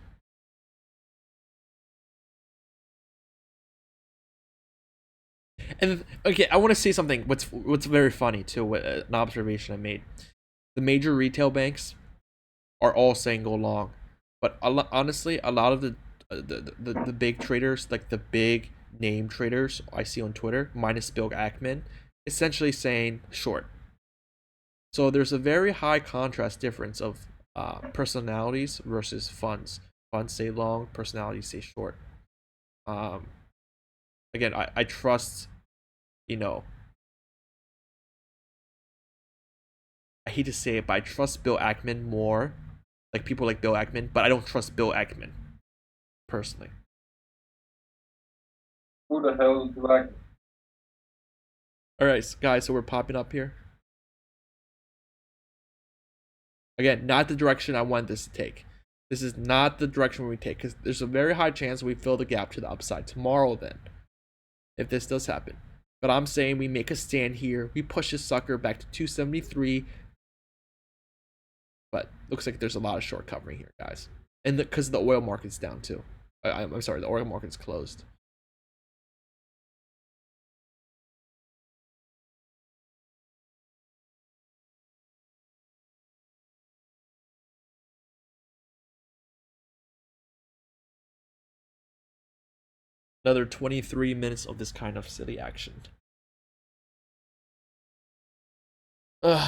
And okay, I want to say something. What's very funny too? An observation I made: the major retail banks are all saying go long, but honestly, a lot of the big traders, like the big name traders I see on Twitter, minus Bill Ackman, essentially saying short. So there's a very high contrast difference of personalities versus funds. Funds stay long, personalities stay short. Um, Again, I trust, you know, I hate to say it, but I trust Bill Ackman more, like people like Bill Ackman, but I don't trust Bill Ackman personally. Who the hell is like? All right, guys, so we're popping up here. Again, not the direction I want this to take. This is not the direction we take because there's a very high chance we fill the gap to the upside tomorrow. Then, if this does happen, but I'm saying we make a stand here. We push this sucker back to 273. But looks like there's a lot of short covering here, guys, and because the oil market's down too. I'm sorry, the oil market's closed. Another 23 minutes of this kind of silly action. I've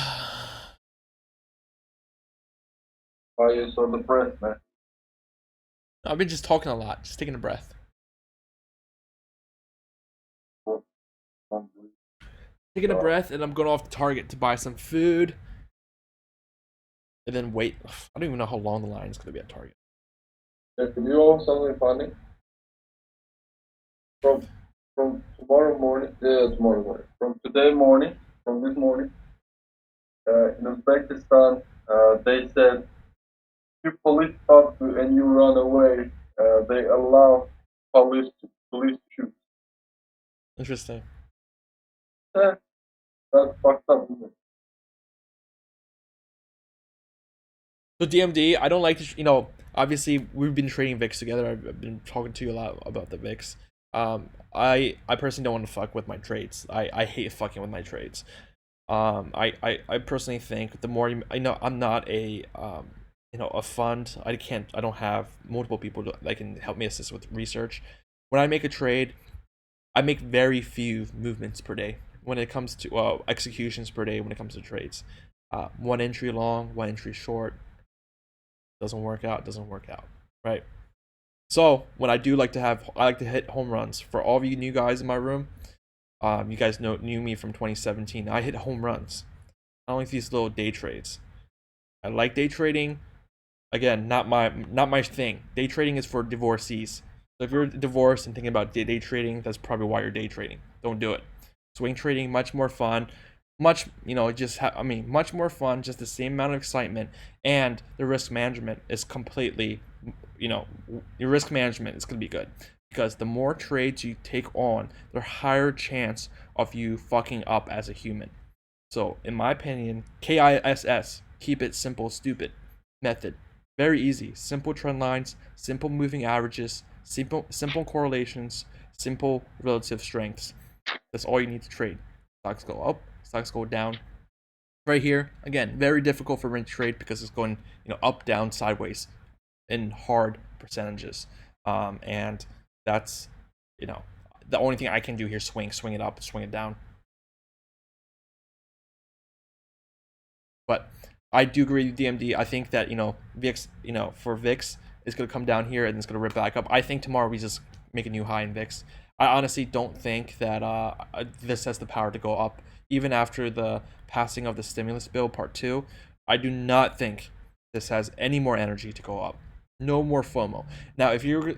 Why are you so depressed, man? been just talking a lot, just taking a breath. Taking a breath, and I'm going off to Target to buy some food. And then wait. I don't even know how long the line is going to be at Target. If you know something funny, from tomorrow morning, from today morning, from this morning, in Uzbekistan, they said if police stop you and you run away, they allow police to shoot. Interesting. Yeah, that's fucked up, isn't it? So DMD, I don't like to, obviously we've been trading VIX together. I've been talking to you a lot about the VIX. I personally don't want to fuck with my trades. I hate fucking with my trades. I personally think the more I'm not a a fund. I don't have multiple people that can help me assist with research. When I make a trade, I make very few movements per day when it comes to executions per day when it comes to trades. One entry long, one entry short. Doesn't work out, right? So when I do like to I like to hit home runs. For all of you new guys in my room, you guys knew me from 2017. I hit home runs. I don't like these little day trades. I like day trading. Again, not my thing. Day trading is for divorcees. So if you're divorced and thinking about day trading, that's probably why you're day trading. Don't do it. Swing trading, much more fun. Much much more fun. Just the same amount of excitement, and the risk management is completely, your risk management is gonna be good because the more trades you take on, the higher chance of you fucking up as a human. So, in my opinion, KISS, keep it simple, stupid method. Very easy. Simple trend lines, simple moving averages, simple correlations, simple relative strengths. That's all you need to trade. Stocks go up, stocks go down. Right here, again, very difficult for me to trade because it's going, up, down, sideways in hard percentages. And that's, the only thing I can do here: swing it up, swing it down. But I do agree with DMD. I think that VIX, for VIX, it's gonna come down here and it's gonna rip back up. I think tomorrow we just make a new high in VIX. I honestly don't think that this has the power to go up even after the passing of the stimulus bill part 2. I do not think this has any more energy to go up. No more FOMO. Now, if you're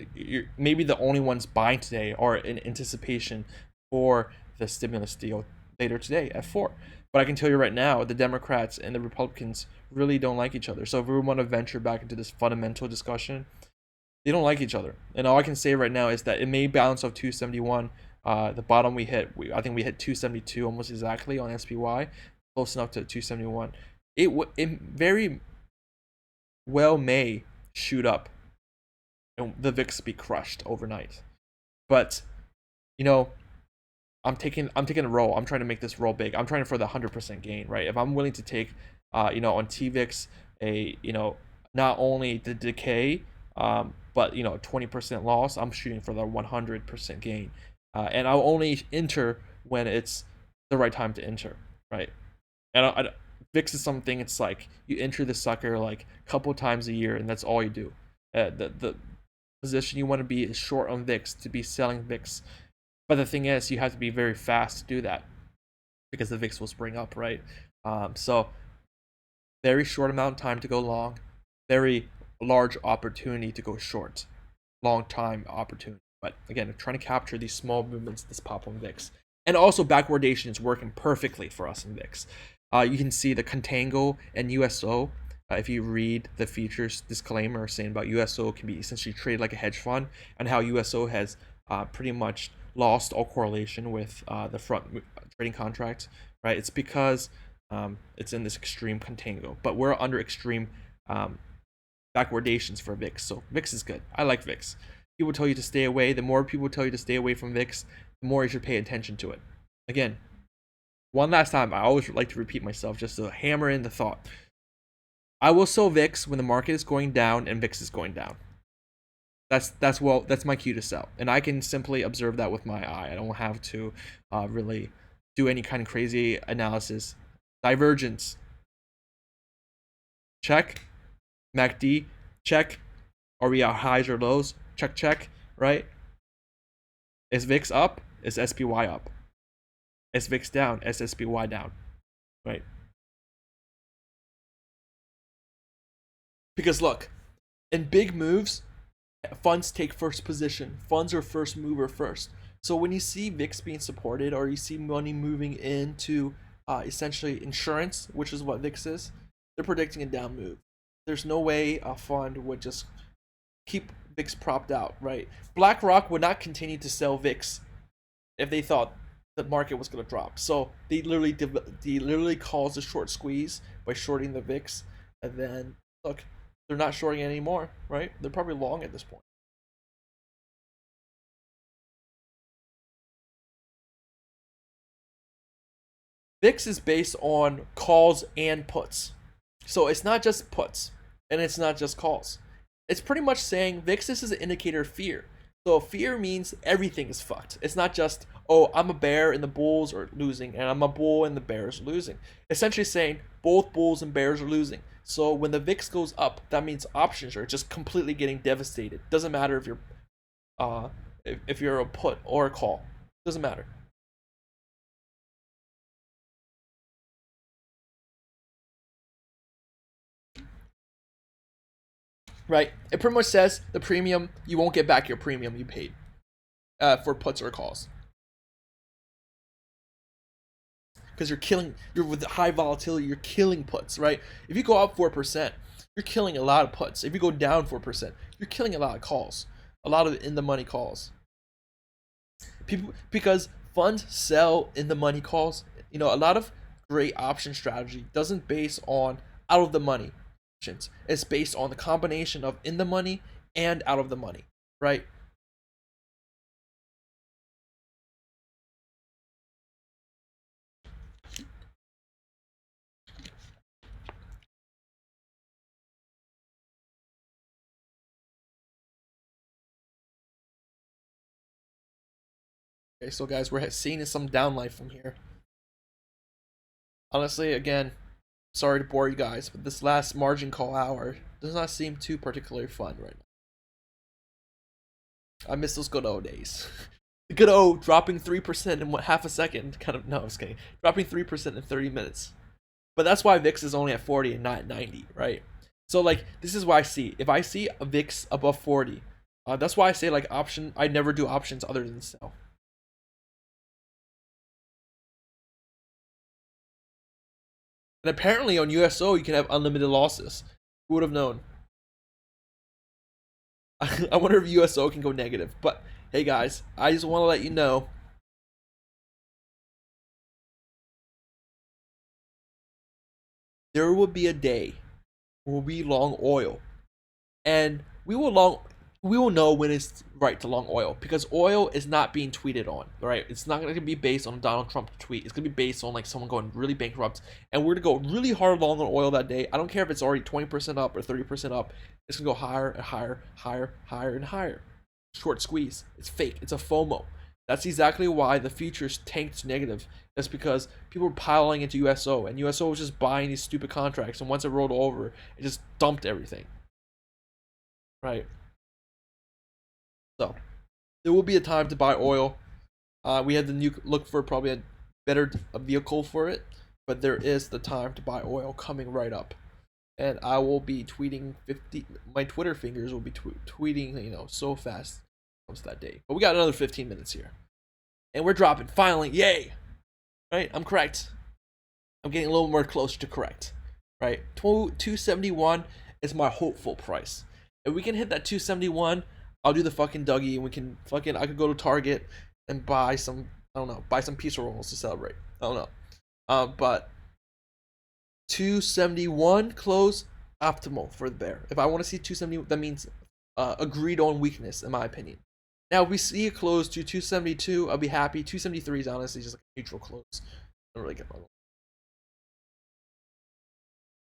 maybe the only ones buying today are in anticipation for the stimulus deal later today at 4. But I can tell you right now, the Democrats and the Republicans really don't like each other. So if we want to venture back into this fundamental discussion, they don't like each other. And all I can say right now is that it may bounce off 271. The bottom we hit, I think we hit 272 almost exactly on SPY, close enough to 271. It very well may shoot up and the VIX be crushed overnight. But I'm taking a roll. I'm trying to make this roll big. I'm trying for the 100% gain, right? If I'm willing to take on TVIX not only the decay, but 20% loss, I'm shooting for the 100% gain. and I'll only enter when it's the right time to enter, right? And VIX is something. It's like you enter the sucker like a couple times a year, and that's all you do. The position you want to be is short on VIX to be selling VIX, but the thing is, you have to be very fast to do that because the VIX will spring up, right? So very short amount of time to go long, very large opportunity to go short, long time opportunity. But again, I'm trying to capture these small movements, this pop on VIX. And also backwardation is working perfectly for us in VIX. You can see the contango and USO. If you read the features disclaimer saying about USO can be essentially traded like a hedge fund, and how USO has pretty much lost all correlation with the front trading contract, right? It's because it's in this extreme contango, but we're under extreme backwardations for VIX. So VIX is good. I like VIX. People tell you to stay away. The more people tell you to stay away from VIX, the more you should pay attention to it. Again, one last time, I always like to repeat myself just to hammer in the thought. I will sell VIX when the market is going down and VIX is going down. That's my cue to sell, and I can simply observe that with my eye. I don't have to really do any kind of crazy analysis. Divergence, check. MACD, check. Are we at highs or lows? Check, check. Right? Is VIX up? Is SPY up? Is VIX down? Is SPY down? Right? Because look, in big moves, funds take first position. Funds are first mover first. So when you see VIX being supported, or you see money moving into essentially insurance, which is what VIX is, they're predicting a down move. There's no way a fund would just keep VIX propped out, right? BlackRock would not continue to sell VIX if they thought the market was going to drop. So they literally caused a short squeeze by shorting the VIX, and then look, they're not shorting it anymore, right? They're probably long at this point. VIX is based on calls and puts. So it's not just puts and it's not just calls. It's pretty much saying VIX is an indicator of fear. So fear means everything is fucked. It's not just, oh, I'm a bear and the bulls are losing, and I'm a bull and the bears are losing. Essentially saying both bulls and bears are losing. So when the VIX goes up, that means options are just completely getting devastated. Doesn't matter if you're a put or a call. Doesn't matter. Right? It pretty much says the premium, you won't get back your premium you paid for puts or calls. Because you're with high volatility, you're killing puts, right? If you go up 4%, you're killing a lot of puts. If you go down 4%, you're killing a lot of calls, a lot of in the money calls. People, because funds sell in the money calls. You know, a lot of great option strategy doesn't base on out of the money options. It's based on the combination of in the money and out of the money, right? Okay, so guys, we're seeing some downlight from here. Honestly, again, sorry to bore you guys, but this last margin call hour does not seem too particularly fun right now. I miss those good old days. The good old dropping 3% in what, half a second. Kind of, no, I was kidding. Dropping 3% in 30 minutes. But that's why VIX is only at 40 and not at 90, right? So like, this is what I see. If I see a VIX above 40, that's why I say like option. I never do options other than sell. And apparently on USO you can have unlimited losses. Who would have known? I wonder if USO can go negative. But hey guys, I just want to let you know there will be a day where we long oil, and we will know when it's right to long oil, because oil is not being tweeted on, right? It's not going to be based on a Donald Trump tweet. It's going to be based on like someone going really bankrupt, and we're going to go really hard long on oil that day. I don't care if it's already 20% up or 30% up. It's going to go higher and higher, higher, higher and higher. Short squeeze. It's fake. It's a FOMO. That's exactly why the futures tanked negative. That's because people were piling into USO, and USO was just buying these stupid contracts. And once it rolled over, it just dumped everything. Right. So there will be a time to buy oil. We had to look for probably a better vehicle for it, but there is the time to buy oil coming right up. And I will be tweeting 50. My Twitter fingers will be tweeting, so fast comes that day. But we got another 15 minutes here, and we're dropping finally. Yay! Right, I'm correct. I'm getting a little more closer to correct. Right, 271 is my hopeful price. If we can hit that 271, I'll do the fucking Dougie, and we can fucking. I could go to Target and buy some. I don't know, buy some pizza rolls to celebrate. I don't know, but 271 close optimal for the bear. If I want to see 270, that means agreed on weakness, in my opinion. Now, if we see a close to 272, I'll be happy. 273 is honestly just like a neutral close. I don't really get my.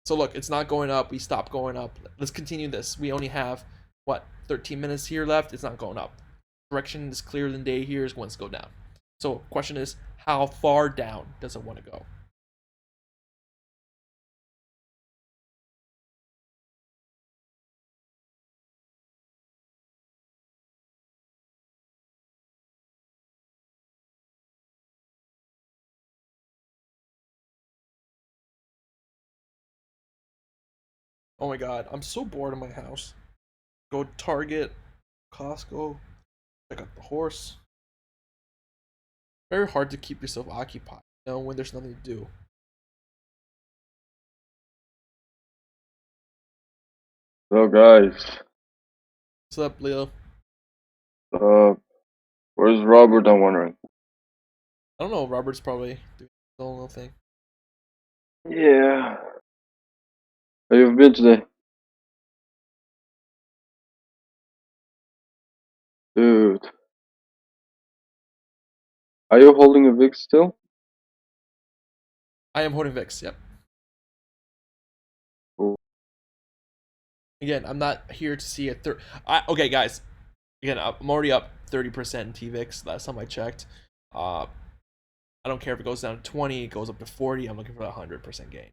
So look, it's not going up. We stopped going up. Let's continue this. We only have what 13 minutes here left. It's not going up. Direction is clearer than day here is going to go down. So question is, how far down does it want to go? Oh my god, I'm so bored in my house. Go to Target, Costco, check out the horse. Very hard to keep yourself occupied, when there's nothing to do. So guys, What's up, Leo? uh, where's Robert? I'm wondering. I don't know. Robert's probably doing his own little thing. Yeah. How you've been today? Dude. Are you holding a VIX still? I am holding VIX. Yep. Cool. Again, I'm not here to see a third. Okay, guys. Again, I'm already up 30% in TVIX. Last time I checked. I don't care if it goes down to 20, it goes up to 40. I'm looking for a 100% gain.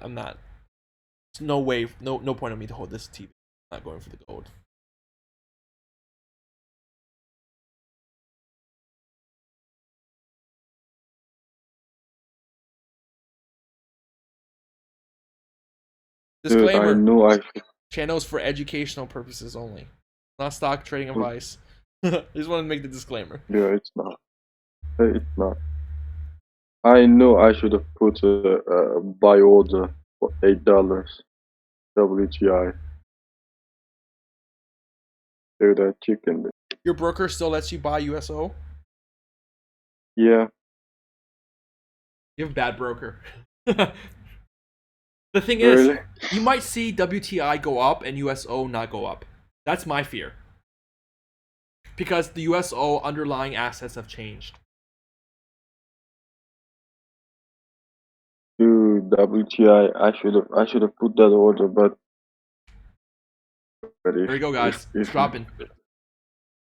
I'm not. There's no way, no point in me to hold this TV. I'm not going for the gold. Dude, I Disclaimer: knew I should. channels for educational purposes only, not stock trading advice. I just want to make the disclaimer. Yeah, it's not. It's not. I knew I should have put a buy order for $8 WTI. Dude, that chicken. Your broker still lets you buy USO? Yeah. You have a bad broker. The thing is, Really? you might see WTI go up and USO not go up. That's my fear. Because the USO underlying assets have changed. Dude, WTI. I should have put that order, but There you go, guys. It's dropping.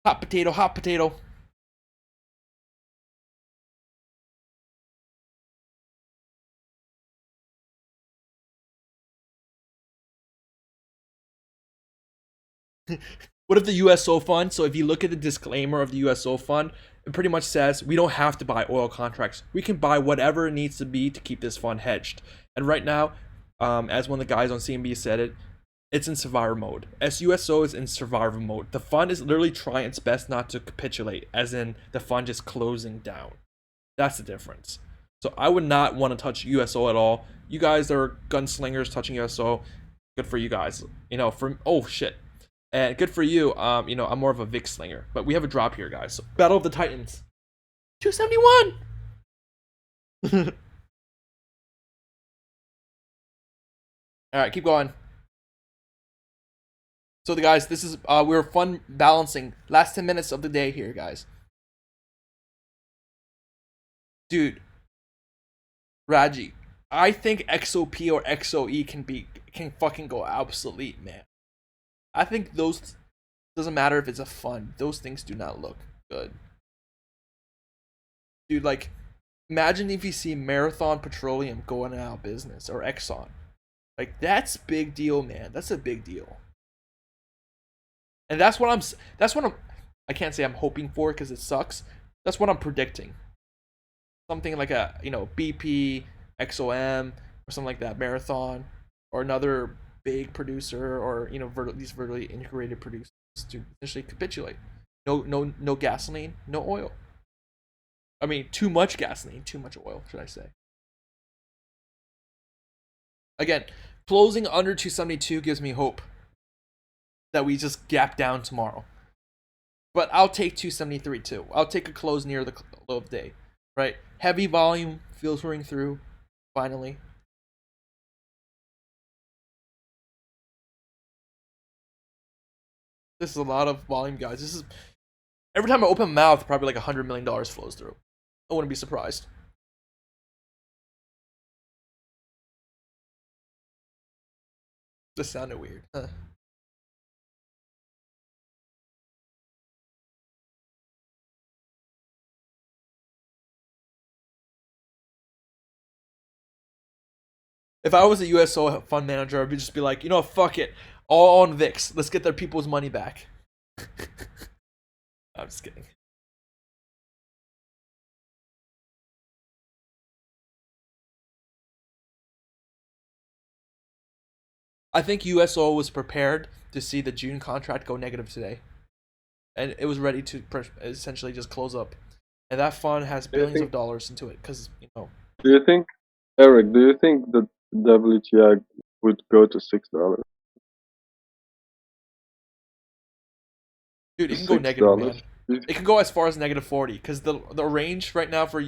Hot potato, hot potato. What if the USO fund? So if you look at the disclaimer of the USO fund, it pretty much says we don't have to buy oil contracts. We can buy whatever it needs to be to keep this fund hedged. And right now, as one of the guys on CNB said it, it's in survivor mode. SUSO is in survivor mode. The fund is literally trying its best not to capitulate, as in the fund just closing down. That's the difference. So I would not want to touch USO at all. You guys that are gunslingers touching USO, good for you guys. Oh shit. And good for you. I'm more of a Vic slinger. But we have a drop here, guys. So, Battle of the Titans. 271! Alright, keep going. So the guys, this is we're fun balancing. Last 10 minutes of the day here, guys. Dude. Raji. I think XOP or XOE can fucking go obsolete, man. I think those doesn't matter if it's a fund. Those things do not look good. Dude, like, imagine if you see Marathon Petroleum going out of business or Exxon. Like, that's big deal, man. That's a big deal. And that's what I can't say I'm hoping for because it sucks. That's what I'm predicting. Something like a, BP, XOM, or something like that, Marathon, or another big producer, or these vertically integrated producers to essentially capitulate. No gasoline, no oil. I mean, too much gasoline, too much oil, should I say? Again, closing under 272 gives me hope that we just gap down tomorrow. But I'll take 273 too. I'll take a close near the low of day, right? Heavy volume filtering through, finally. This is a lot of volume, guys. This is every time I open my mouth, probably like $100 million flows through. I wouldn't be surprised. This sounded weird. Huh. If I was a USO fund manager, I'd just be like, fuck it, all on VIX. Let's get their people's money back. I'm just kidding. I think USO was prepared to see the June contract go negative today, and it was ready to essentially just close up. And that fund has Do you billions of think? dollars into it because Do you think, Eric? Do you think that WTI would go to $6? dude, To it can go six negative, man. dollars? It can go as far as -40 because the range right now for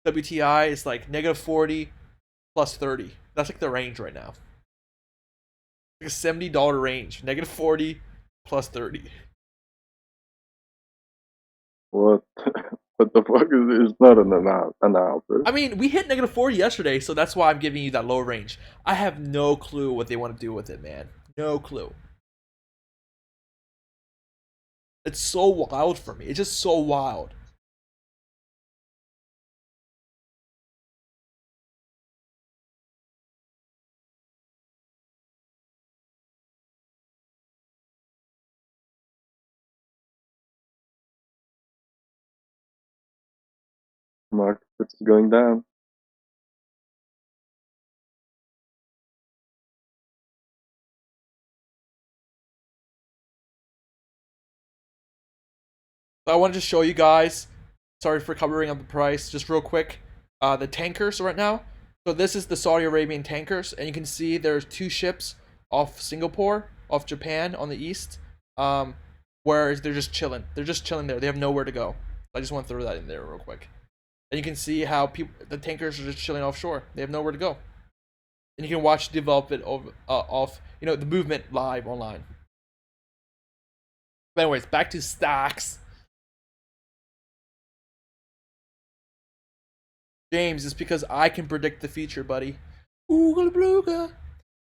WTI is like -40 plus 30. That's like the range right now. Like a $70 range, -40 plus 30. What? What the fuck is not an analysis? I mean, we hit -40 yesterday, so that's why I'm giving you that low range. I have no clue what they want to do with it, man. No clue. It's so wild for me. It's just so wild. Market's going down. So I wanted to show you guys. Sorry for covering up the price. Just real quick, the tankers right now. So this is the Saudi Arabian tankers, and you can see there's two ships off Singapore, off Japan on the east. Where they're just chilling. They're just chilling there. They have nowhere to go. I just want to throw that in there real quick. And you can see how the tankers are just chilling offshore. They have nowhere to go. And you can watch develop it off the movement live online. But anyways, back to stocks. James, it's because I can predict the future, buddy. Ooga blooga.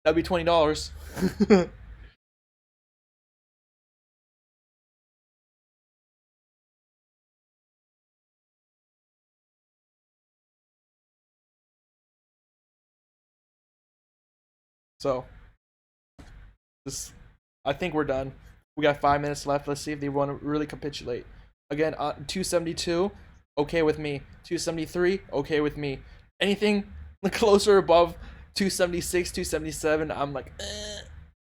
That'd be $20. So this, I think we're done. We got 5 minutes left. Let's see if they want to really capitulate. Again, 272, okay with me. 273, okay with me. Anything closer above 276, 277, I'm like,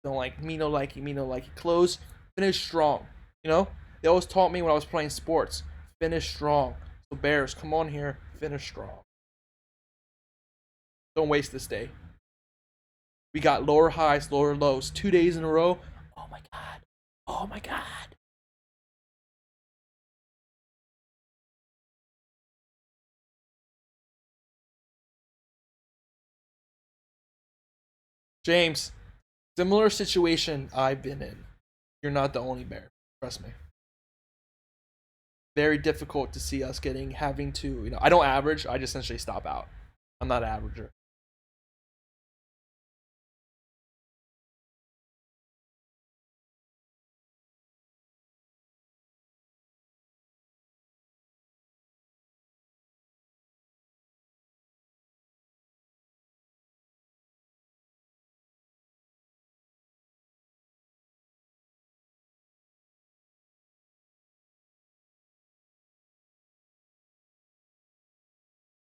don't like me, no likey, me, no likey. Close, finish strong. They always taught me when I was playing sports, finish strong. So Bears, come on here, finish strong. Don't waste this day. We got lower highs, lower lows, 2 days in a row. Oh my god. Oh my god. James, similar situation I've been in. You're not the only bear. Trust me. Very difficult to see us having to, I don't average, I just essentially stop out. I'm not an averager.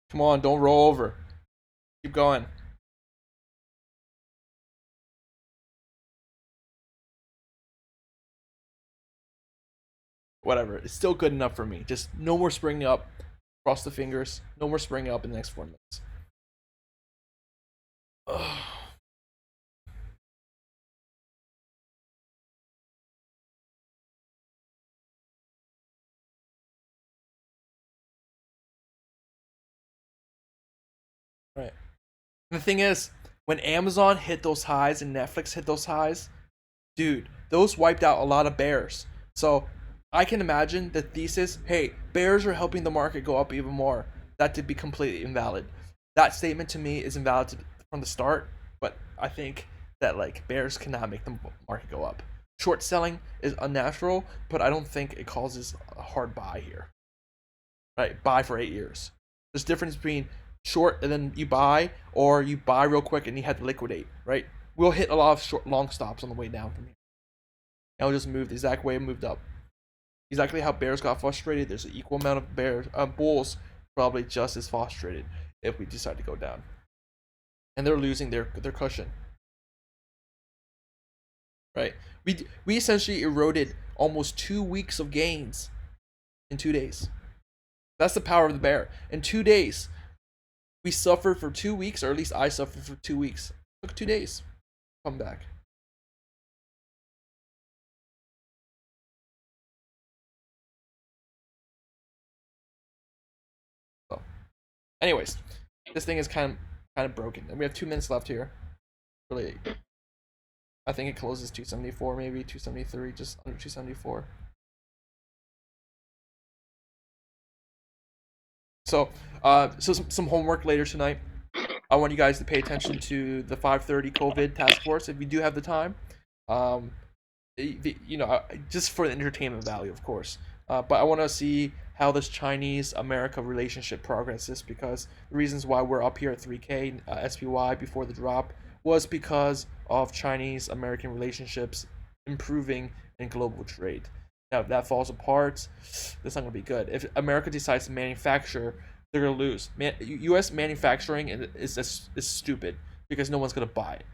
Come on, don't roll over. Keep going. Whatever. It's still good enough for me. Just no more springing up. Cross the fingers. No more springing up in the next 4 minutes. Ugh. Right. The thing is, when Amazon hit those highs and Netflix hit those highs, dude, those wiped out a lot of bears. So I can imagine the thesis, hey, bears are helping the market go up even more. That to be completely invalid. That statement to me is invalid from the start, but I think that like bears cannot make the market go up. Short selling is unnatural, but I don't think it causes a hard buy here. Right? Buy for 8 years. There's a difference between short and then you buy, or you buy real quick and you have to liquidate, right? We'll hit a lot of short long stops on the way down from here. And we'll just move the exact way it moved up. Exactly how bears got frustrated, there's an equal amount of bulls probably just as frustrated if we decide to go down. And they're losing their cushion. Right? We essentially eroded almost 2 weeks of gains in 2 days. That's the power of the bear. In 2 days, we suffered for 2 weeks, or at least I suffered for 2 weeks. It took 2 days. Come back. So, anyways, this thing is kind of broken, and we have 2 minutes left here. Really, I think it closes 274, maybe 273, just under 274. So, some homework later tonight. I want you guys to pay attention to the 5:30 COVID task force if you do have the time. Um, just for the entertainment value, of course. But I want to see how this Chinese America relationship progresses, because the reasons why we're up here at 3K SPY before the drop was because of Chinese American relationships improving in global trade. Now, if that falls apart, that's not going to be good. If America decides to manufacture, they're going to lose. U.S. manufacturing is stupid because no one's going to buy it.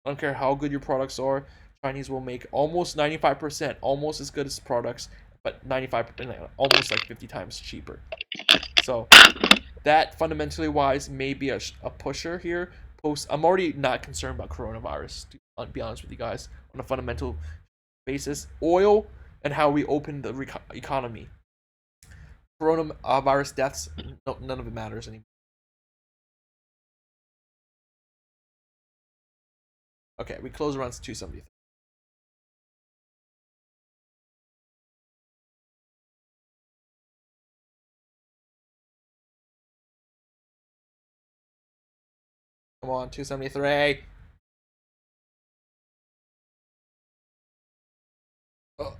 I don't care how good your products are. Chinese will make almost 95%, almost as good as products, but 95%, almost like 50 times cheaper. So that fundamentally wise may be a pusher here. I'm already not concerned about coronavirus, to be honest with you guys, on a fundamental basis. Oil and how we open the economy. Coronavirus deaths, none of it matters anymore. Okay, we close around 273. Come on, 273. Oh.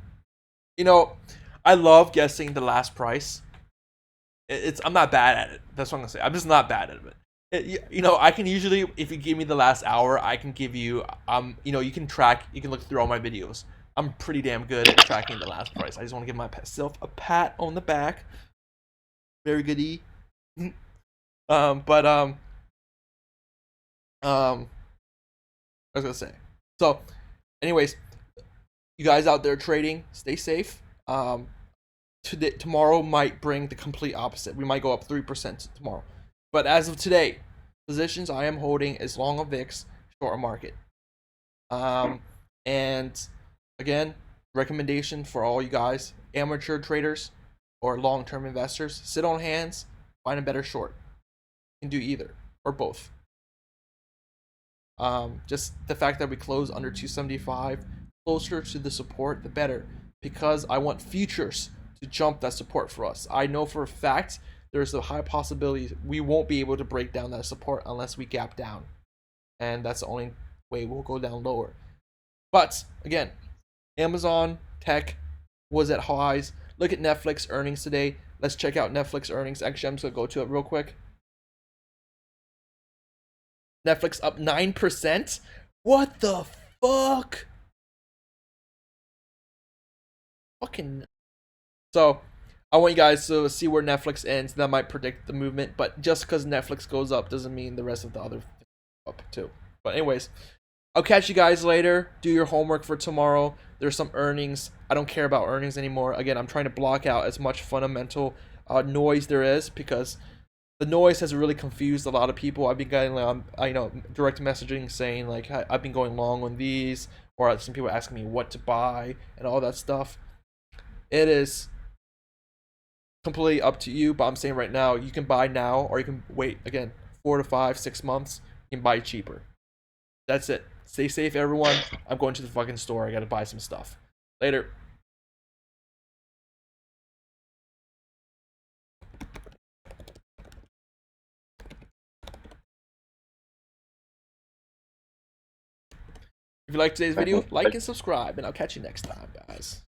You know, I love guessing the last price. I'm not bad at it. That's what I'm gonna say. I'm just not bad at it. I can usually, if you give me the last hour, I can give you, you can track, you can look through all my videos. I'm pretty damn good at tracking the last price. I just want to give myself a pat on the back. Very good, E. But I was gonna say. So, anyways, you guys out there trading, stay safe. Tomorrow might bring the complete opposite. We might go up 3% tomorrow. But as of today, positions I am holding is long of VIX, short of market. And again, recommendation for all you guys, amateur traders or long-term investors, sit on hands, find a better short. You can do either or both. Just the fact that we close under 275, closer to the support, the better, because I want futures to jump that support for us. I know for a fact there's a high possibility we won't be able to break down that support unless we gap down, and that's the only way we'll go down lower. But again, Amazon tech was at highs. Look at Netflix earnings today. Let's check out Netflix earnings. Actually, I'm just gonna go to it real quick. Netflix up 9%. What the fuck? Fucking. So I want you guys to see where Netflix ends. That might predict the movement, but just because Netflix goes up doesn't mean the rest of the other go up too. But anyways, I'll catch you guys later. Do your homework for tomorrow. There's some earnings. I don't care about earnings anymore. Again, I'm trying to block out as much fundamental noise there is because the noise has really confused a lot of people. I've been getting direct messaging saying like I've been going long on these, or some people asking me what to buy and all that stuff. It is completely up to you, but I'm saying right now you can buy now or you can wait again 4 to 5, 6 months. You can buy cheaper. That's it. Stay safe, everyone. I'm going to the fucking store. I gotta buy some stuff. Later. If you like today's video, like and subscribe, and I'll catch you next time, guys.